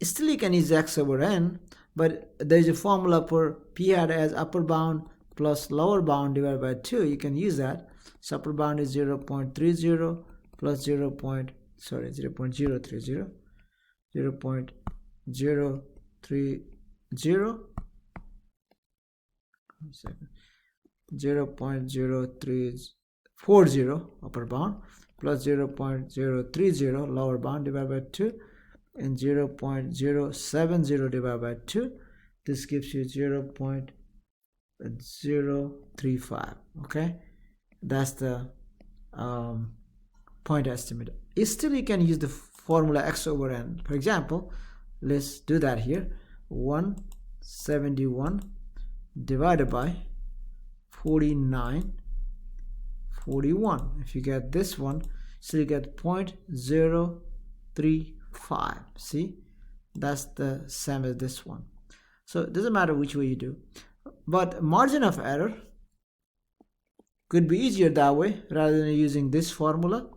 still you can use x over n, but there is a formula for p hat as upper bound plus lower bound divided by 2. You can use that. So upper bound is 0.30 plus 0.030, 0.0340 upper bound plus 0.030 lower bound divided by 2 and 0.070 divided by 2. This gives you 0.035. Okay, that's the point estimate. Still you can use the formula x over n. For example, let's do that here. 171 divided by 4941. If you get this one, so you get 0.035. See, that's the same as this one. So it doesn't matter which way you do, but margin of error could be easier that way rather than using this formula.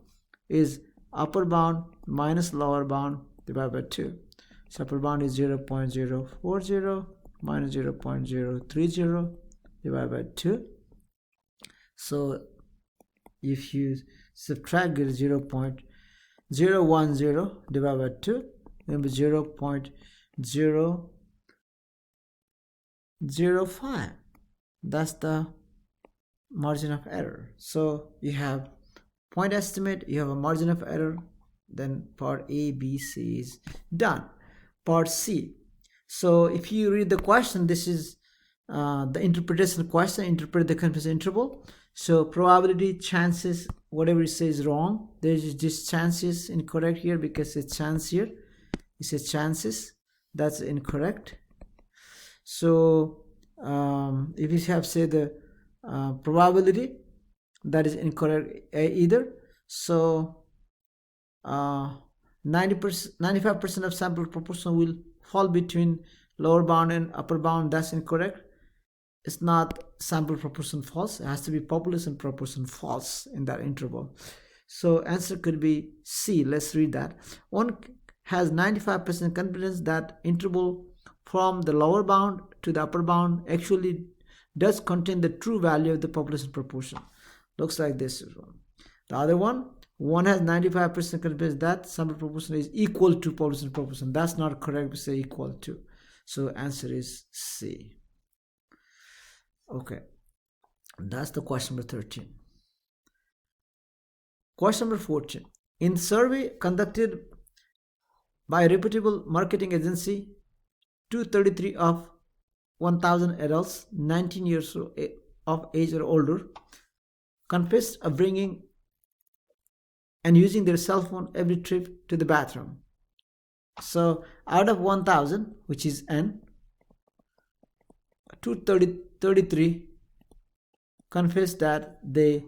Is upper bound minus lower bound divided by 2. So upper bound is 0.040 minus 0.030 divided by 2. So if you subtract 0.010 divided by 2, then 0.005. That's the margin of error. So you have point estimate, you have a margin of error, then part A, B, C is done. Part C. So if you read the question, this is the interpretation question, interpret the confidence interval. So probability, chances, whatever it says wrong, there's just chances incorrect here because it's chance here. It says chances, that's incorrect. So if you have say the probability, that is incorrect either. So 95% of sample proportion will fall between lower bound and upper bound. That's incorrect. It's not sample proportion false. It has to be population proportion false in that interval. So answer could be C. Let's read that. One has 95% confidence that interval from the lower bound to the upper bound actually does contain the true value of the population proportion. Looks like this one. The other one has 95% confidence that sample proportion is equal to population proportion. That's not correct. We say equal to. So answer is C. Okay, that's the question number 13. Question number 14. In survey conducted by a reputable marketing agency, 233 of 1,000 adults 19 years of age or older confessed of bringing and using their cell phone every trip to the bathroom. So out of 1,000, which is N, 233 confessed that they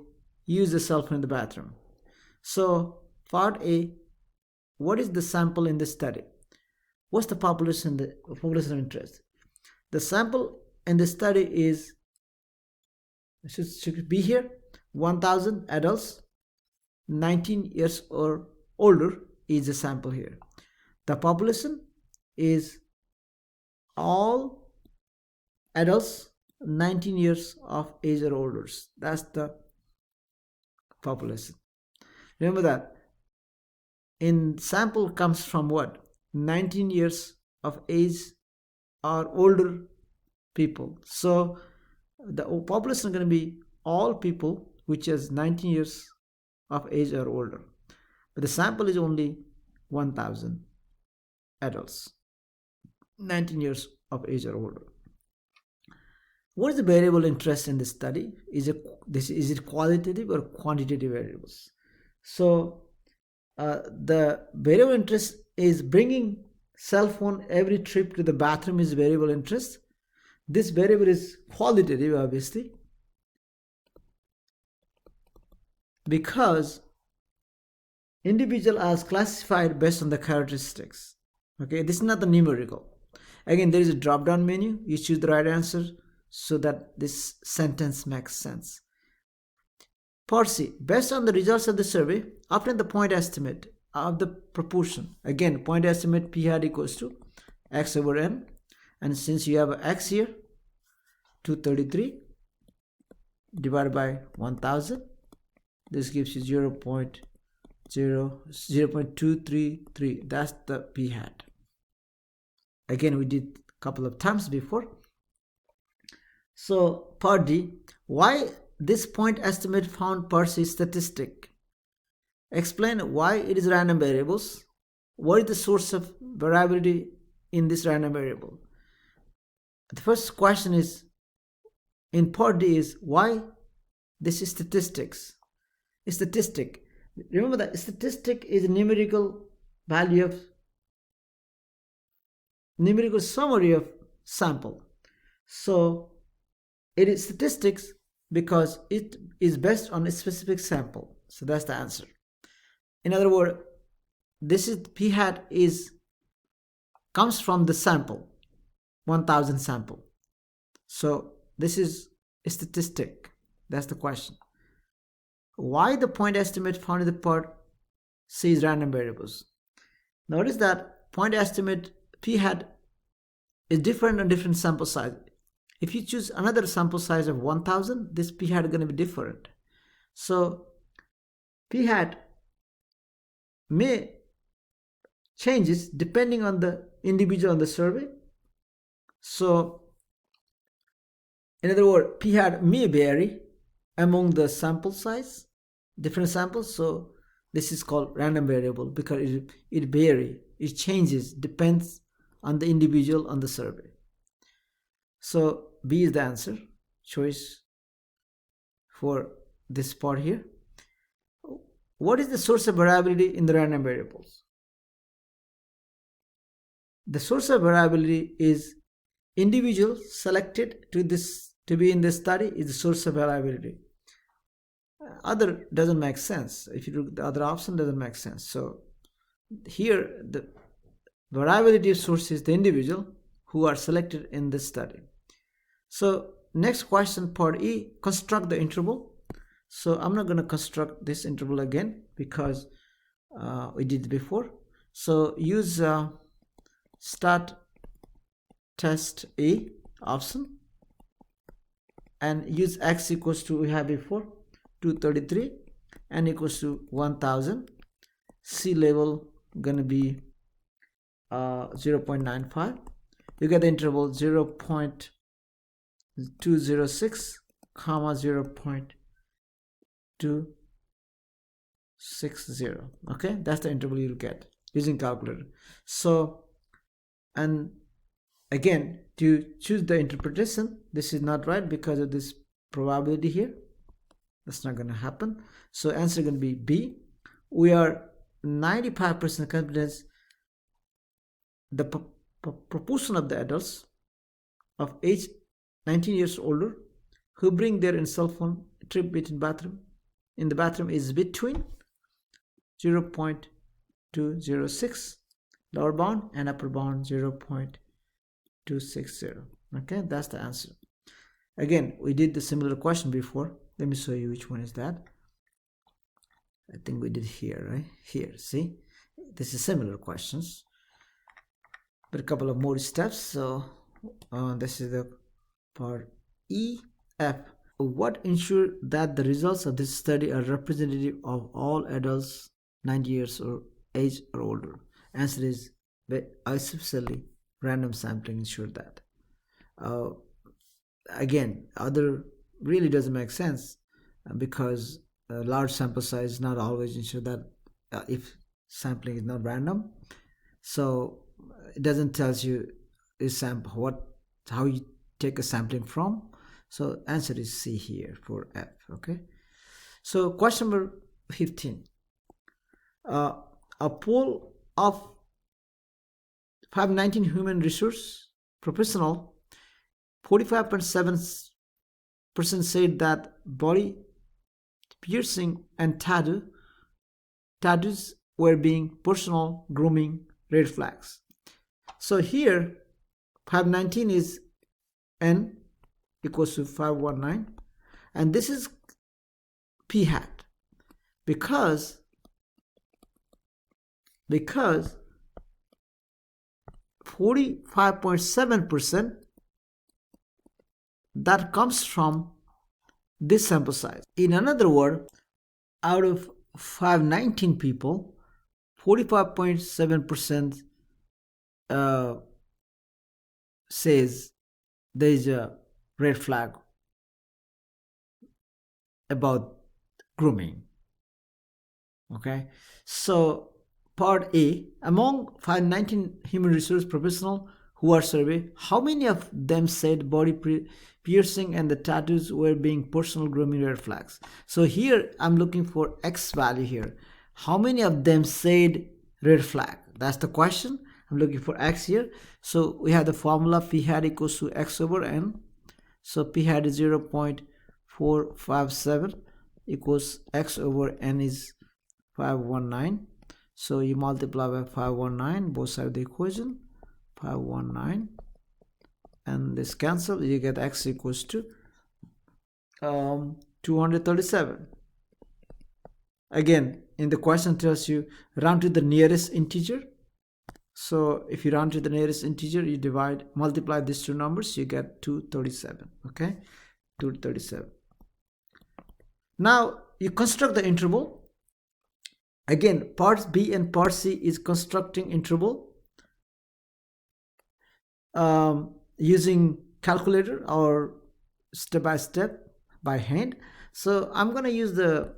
use the cell phone in the bathroom. So part A, what is the sample in the study? What's the population of interest? The sample in the study is, should be here, 1,000 adults 19 years or older is the sample here. The population is all adults 19 years of age or older. That's the population. Remember that in sample comes from what? 19 years of age or older people. So the population is going to be all people which is 19 years of age or older. But the sample is only 1,000 adults 19 years of age or older. What is the variable interest in this study? Is it qualitative or quantitative variables? So the variable interest is bringing cell phone every trip to the bathroom is variable interest. This variable is qualitative, obviously, because individual are classified based on the characteristics. Okay, this is not the numerical. Again, there is a drop down menu. You choose the right answer so that this sentence makes sense. Part C, based on the results of the survey, obtain the point estimate of the proportion. Again, point estimate p hat equals to x over n, and since you have x here, 233 divided by 1,000, this gives you 0.233. That's the p hat. Again, we did a couple of times before. So part D, why this point estimate found per se statistic? Explain why it is random variables. What is the source of variability in this random variable? The first question is in part D is why this is statistics. A statistic. Remember that statistic is a numerical value of numerical summary of sample. So it is statistics because it is based on a specific sample. So that's the answer. In other words, this is p hat comes from the sample, 1,000 sample. So this is a statistic. That's the question. Why the point estimate found in the part C is random variables? Notice that point estimate p hat is different on different sample size. If you choose another sample size of 1000, this p hat is going to be different. So p hat may changes depending on the individual on the survey. So in other words, p hat may vary among the sample size, different samples. So this is called random variable because it varies, it changes, depends on the individual on the survey. So B is the answer choice for this part here. What is the source of variability in the random variables? The source of variability is individual selected to be in this study is the source of variability. Other doesn't make sense. If you do the other option, doesn't make sense. So here the variability source is the individual who are selected in this study. So next question, part E, construct the interval. So I'm not going to construct this interval again because we did it before. So use start test A option and use x equals to we have before 233 n equals to 1000, C level gonna be 0.95. You get the interval 0.206 comma 0.260. Okay, that's the interval you'll get using calculator. So, and again, to choose the interpretation, this is not right because of this probability here. That's not going to happen. So answer going to be B. We are 95% confidence the proportion of the adults of age 19 years older who bring their cell phone trip between in the bathroom is between 0.206 lower bound and upper bound 0.260. Okay, that's the answer. Again, we did the similar question before. Let me show you which one is that. I think we did here, right? Here, see? This is similar questions, but a couple of more steps. So this is the part E, F. What ensure that the results of this study are representative of all adults 90 years or age or older? Answer is especially random sampling ensure that. Again, other really doesn't make sense because a large sample size not always ensure that if sampling is not random. So it doesn't tell you is how you take a sampling from. So answer is C here for F. Okay. So question number 15. A poll of 519 human resource professional, 45.7% said that body piercing and tattoos were being personal grooming red flags. So here 519 is N equals to 519 and this is P hat because 45.7% that comes from this sample size. In another word, out of 519 people, 45.7% says there is a red flag about grooming. Okay, so part A, among 519 human resource professionals who are surveyed, how many of them said body piercing and the tattoos were being personal grooming red flags? So here I'm looking for X value here. How many of them said red flag? That's the question. I'm looking for X here. So we have the formula P hat equals to X over N. So P hat is 0.457 equals X over N is 519. So you multiply by 519 both sides of the equation, 519, and this cancel, you get X equals to 237. Again, in the question tells you round to the nearest integer. So if you round to the nearest integer, you multiply these two numbers, you get 237. Okay, 237. Now you construct the interval. Again, part B and part C is constructing interval using calculator or step by step by hand. So I'm going to use the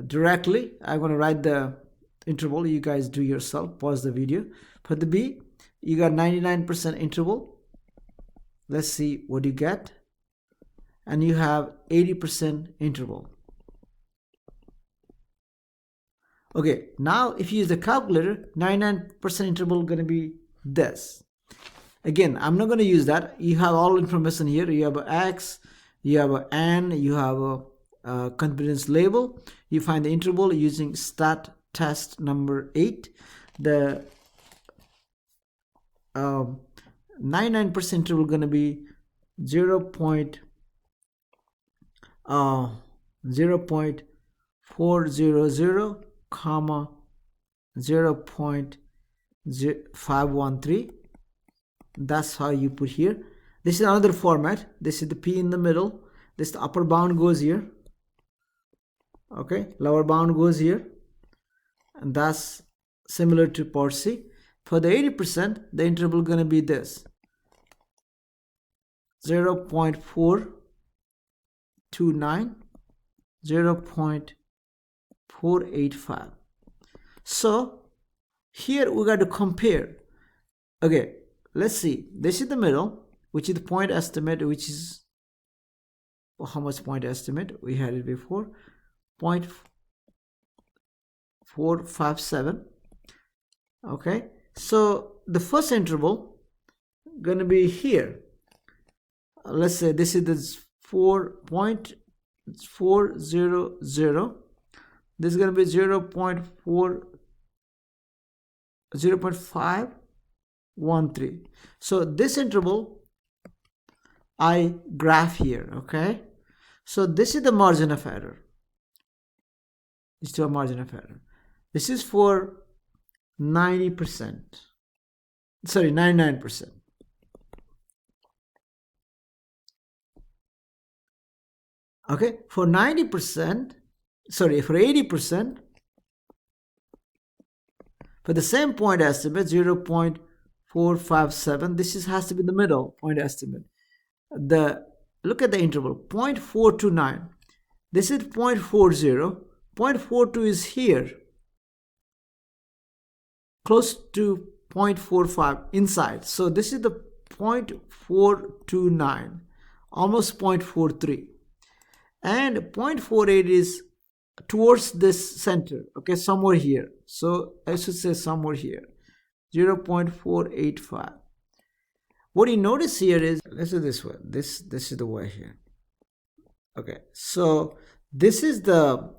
directly. I'm going to write the interval. You guys do yourself. Pause the video. For the B, you got 99% interval. Let's see what you get. And you have 80% interval. Okay, now if you use the calculator, 99% interval going to be this. Again, I'm not going to use that. You have all information here. You have a X, you have a N, you have a confidence label. You find the interval using stat test number 8. The 99% interval going to be 0.400, comma 0.513. That's how you put here. This is another format. This is the P in the middle. This the upper bound goes here. Okay, lower bound goes here, and that's similar to part C. For the 80%, the interval going to be this: 0.429, 0.485. So here we got to compare. Okay, let's see. This is the middle, which is the point estimate, which is how much point estimate we had it before, 0.457. Okay, so the first interval going to be here. Let's say this is the 4.400. This is going to be 0.513. So this interval I graph here. Okay, so this is the margin of error. This is a margin of error. This is for 90%. Sorry, 99%. Okay, for 90%, sorry, for 80%, for the same point estimate, 0.457, this has to be the middle point estimate. Look at the interval, 0.429. This is 0.40. 0.42 is here, close to 0.45 inside. So this is the 0.429, almost 0.43. And 0.48 is towards this center, okay, somewhere here. So I should say somewhere here, 0.485. What you notice here is, let's do this way. This is the way here. Okay, so this is the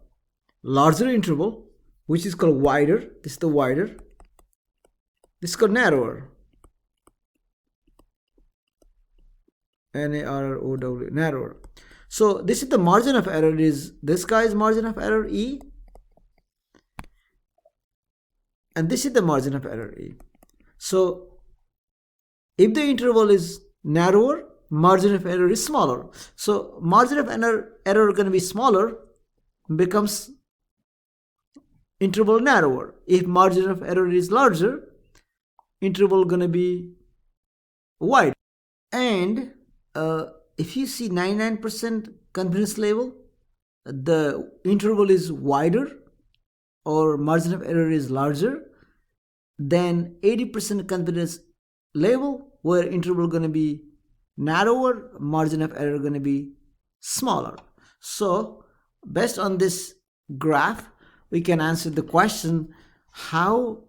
larger interval, which is called wider. This is the wider. This is called narrower. N-A-R-R-O-W, narrower. So this is the margin of error, is this guy's margin of error E, and this is the margin of error E. So if the interval is narrower, margin of error is smaller. So margin of error going to be smaller, becomes interval narrower. If margin of error is larger, interval going to be wide. And if you see 99% confidence level, the interval is wider or margin of error is larger than 80% confidence level, where interval going to be narrower, margin of error going to be smaller. So based on this graph, we can answer the question, how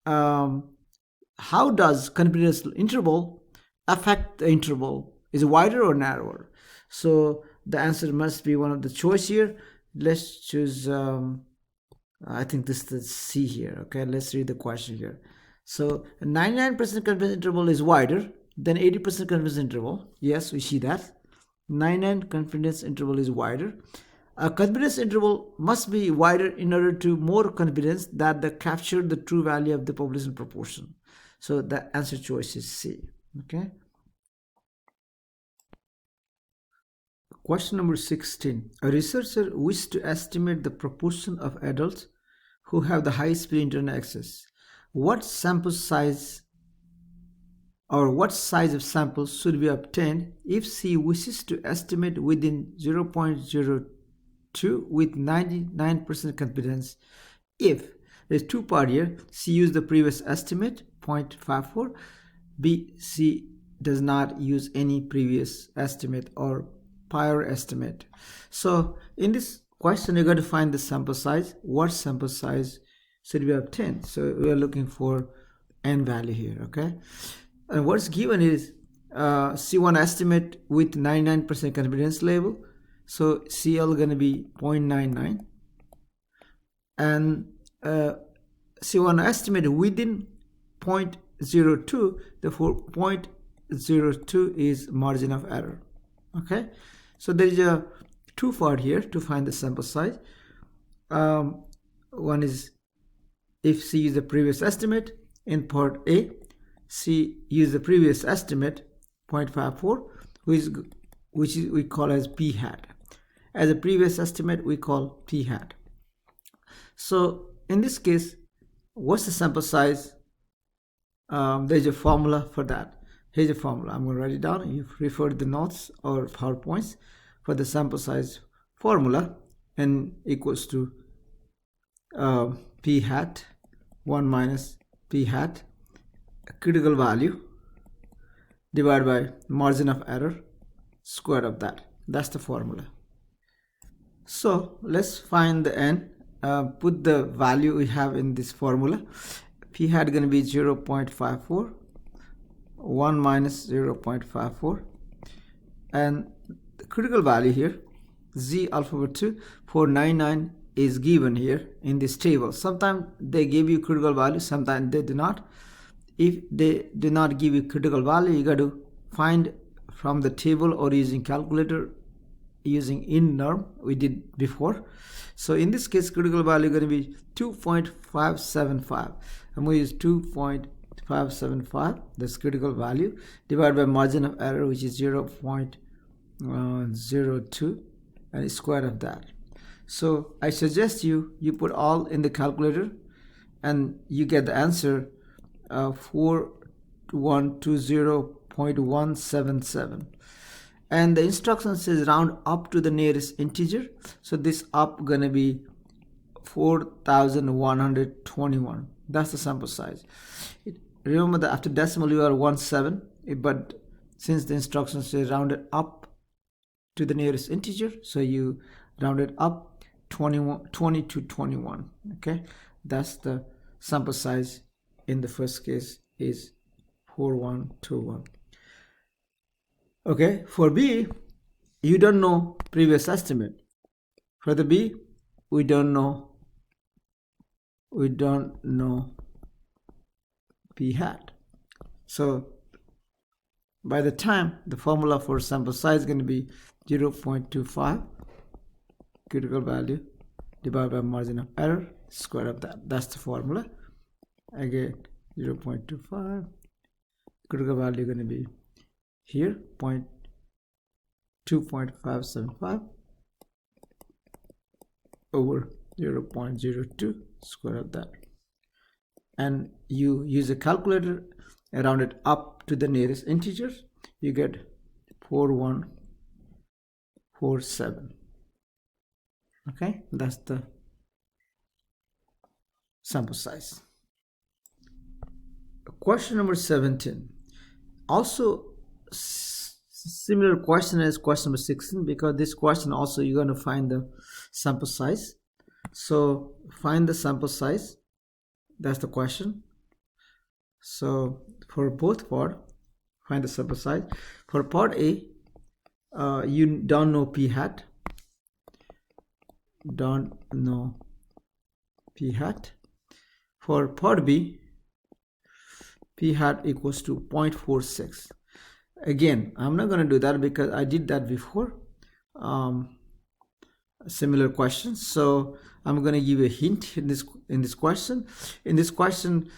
does confidence interval affect the interval? Is it wider or narrower? So the answer must be one of the choice here. Let's choose I think this is the C here. Okay, let's read the question here. So 99% confidence interval is wider than 80% confidence interval. Yes, we see that 99% confidence interval is wider. A confidence interval must be wider in order to more confidence that they capture the true value of the population proportion. So the answer choice is C. Okay. Question number 16. A researcher wished to estimate the proportion of adults who have the high-speed internet access. What sample size or what size of samples should be obtained if she wishes to estimate within 0.02 with 99% confidence? If there's two part here, she used the previous estimate 0.54. B, she does not use any previous estimate or prior estimate. So in this question, you got to find the sample size. What sample size should be obtained? So we are looking for n value here. Okay, and what's given is C1 estimate with 99% confidence level. So CL going to be 0.99, and C1 estimate within 0.02. Therefore 0.02 is margin of error. Okay, so there is a two part here to find the sample size. One is if she used the previous estimate. In part A, she used the previous estimate 0.54, which we call as p hat. As a previous estimate, we call p hat. So in this case, what's the sample size? There's a formula for that. Here's a formula. I'm going to write it down. You refer to the notes or PowerPoints for the sample size formula. N equals to p hat 1 minus p hat critical value divided by margin of error square of that. That's the formula. So let's find the n. Put the value we have in this formula. P hat going to be 0.54. 1 minus 0.54, and the critical value here, Z alphabet 2 499 is given here in this table. Sometimes they give you critical value, sometimes they do not. If they do not give you critical value, you got to find from the table or using calculator using in norm we did before. So in this case, critical value is going to be 2.575, and we use 2.575, that's critical value, divided by margin of error, which is 0.02, and square of that. So I suggest you put all in the calculator and you get the answer 4120.177. And the instruction says round up to the nearest integer. So this up gonna be 4121. That's the sample size. Remember that after decimal you are 17, but since the instruction says rounded up to the nearest integer, so you rounded up 20 to 21. Okay, that's the sample size in the first case is 4121. Okay, for B, you don't know previous estimate. For the B, we don't know p hat. So by the time the formula for sample size is going to be 0.25 critical value divided by margin of error square of that. That's the formula. Again, 0.25 critical value going to be here 2.575 over 0.02 square of that, and you use a calculator and round it up to the nearest integer, you get 4147. Okay, that's the sample size. Question number 17, also similar question as question number 16, because this question also you're going to find the sample size. So find the sample size, that's the question. So for both part, find the sample size. For part A, you don't know p hat, For part B, p hat equals to 0.46. Again, I'm not going to do that because I did that before. similar questions. So I'm going to give a hint in this question. In this question,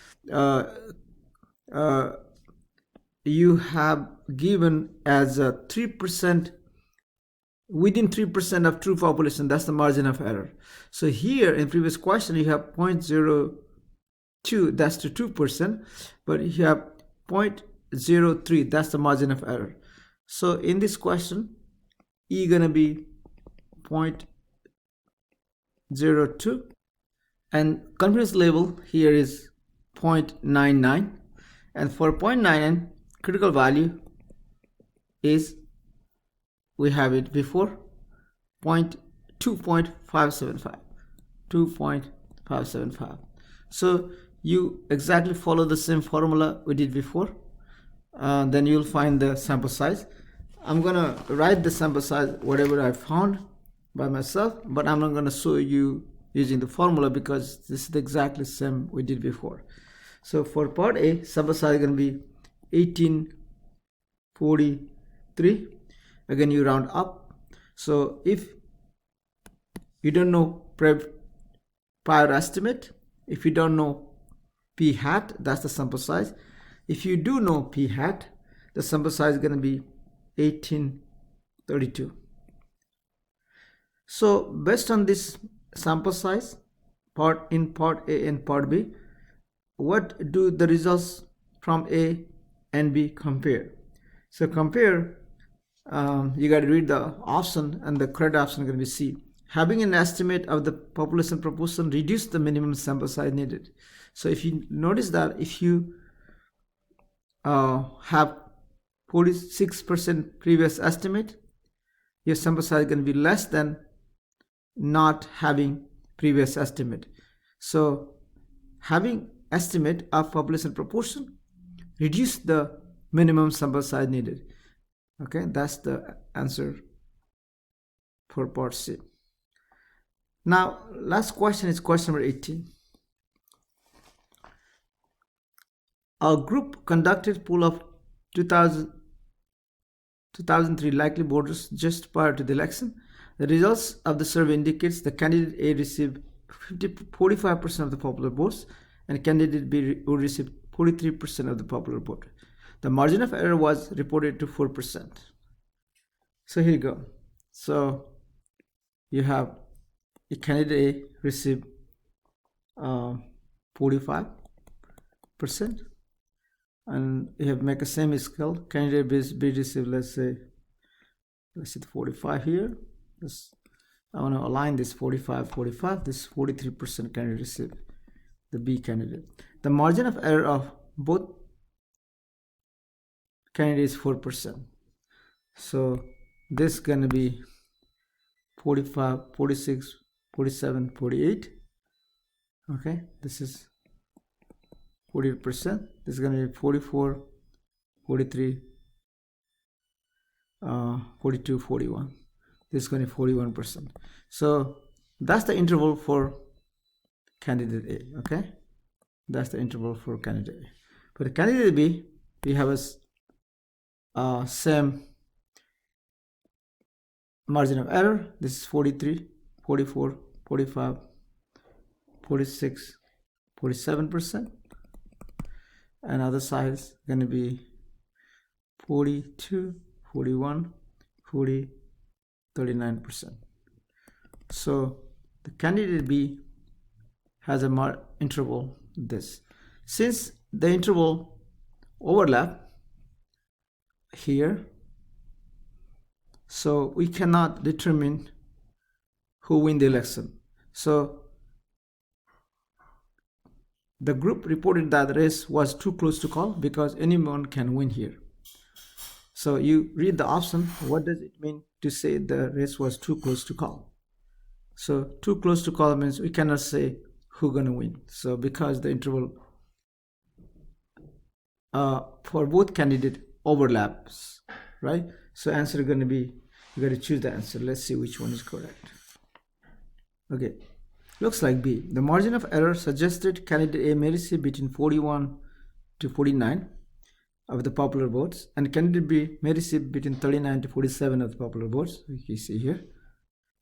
you have given as a 3%, within 3% of true population. That's the margin of error. So here in previous question you have 0.02, that's to 2%, but you have 0.03, that's the margin of error. So in this question E gonna be 0.02, and confidence level here is 0.99, and for 0.99 critical value is, we have it before, 2.575. So you exactly follow the same formula we did before, then you'll find the sample size. I'm gonna write the sample size whatever I found by myself, but I'm not gonna show you using the formula because this is the exactly same we did before. So for part A, sample size is gonna be 1843. Again, you round up. So if you don't know prior estimate, if you don't know p hat, that's the sample size. If you do know p hat, the sample size is going to be 1832. So based on this sample size, part A and part B, what do the results from A and B compare? So compare, you got to read the option, and the correct option is going to be C. Having an estimate of the population proportion reduce the minimum sample size needed. So if you notice that if you have 46% previous estimate, your sample size is going to be less than not having previous estimate. So having estimate of population proportion reduce the minimum sample size needed. Okay, that's the answer for part C. Now last question is question number 18. A group conducted poll of 2003 likely voters just prior to the election. The results of the survey indicates the candidate A received 45% of the popular votes and candidate B would receive 43% of the popular vote. The margin of error was reported to 4%. So here you go. So you have a candidate A received 45%, and you have make a same scale. Candidate B received, let's say 45 here. I want to align this 45, this 43% candidate received the B candidate. The margin of error of both candidates is 4%. So this is going to be 45, 46, 47, 48. Okay, this is 48%. This is going to be 44, 43, 42, 41. This is going to be 41%. So that's the interval for candidate A. Okay, that's the interval for candidate A. For the candidate B, we have a same margin of error. This is 43, 44, 45, 46, 47%. And other side is going to be 42, 41, 40, 39%. So the candidate B has a interval this. Since the interval overlap here, so we cannot determine who win the election. So the group reported that the race was too close to call because anyone can win here. So you read the option, what does it mean to say the race was too close to call? So too close to call means we cannot say who's gonna win. So because the interval for both candidate overlaps, right? So answer is going to be, you got to choose the answer. Let's see which one is correct. Okay, looks like B. The margin of error suggested candidate A may receive between 41 to 49 of the popular votes, and candidate B may receive between 39 to 47 of the popular votes, you see here.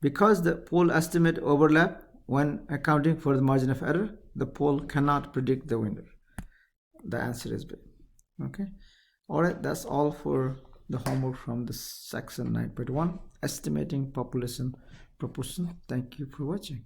Because the poll estimate overlap when accounting for the margin of error, the poll cannot predict the winner. The answer is B. Okay. Alright, that's all for the homework from the section 9.1, estimating population proportion. Thank you for watching.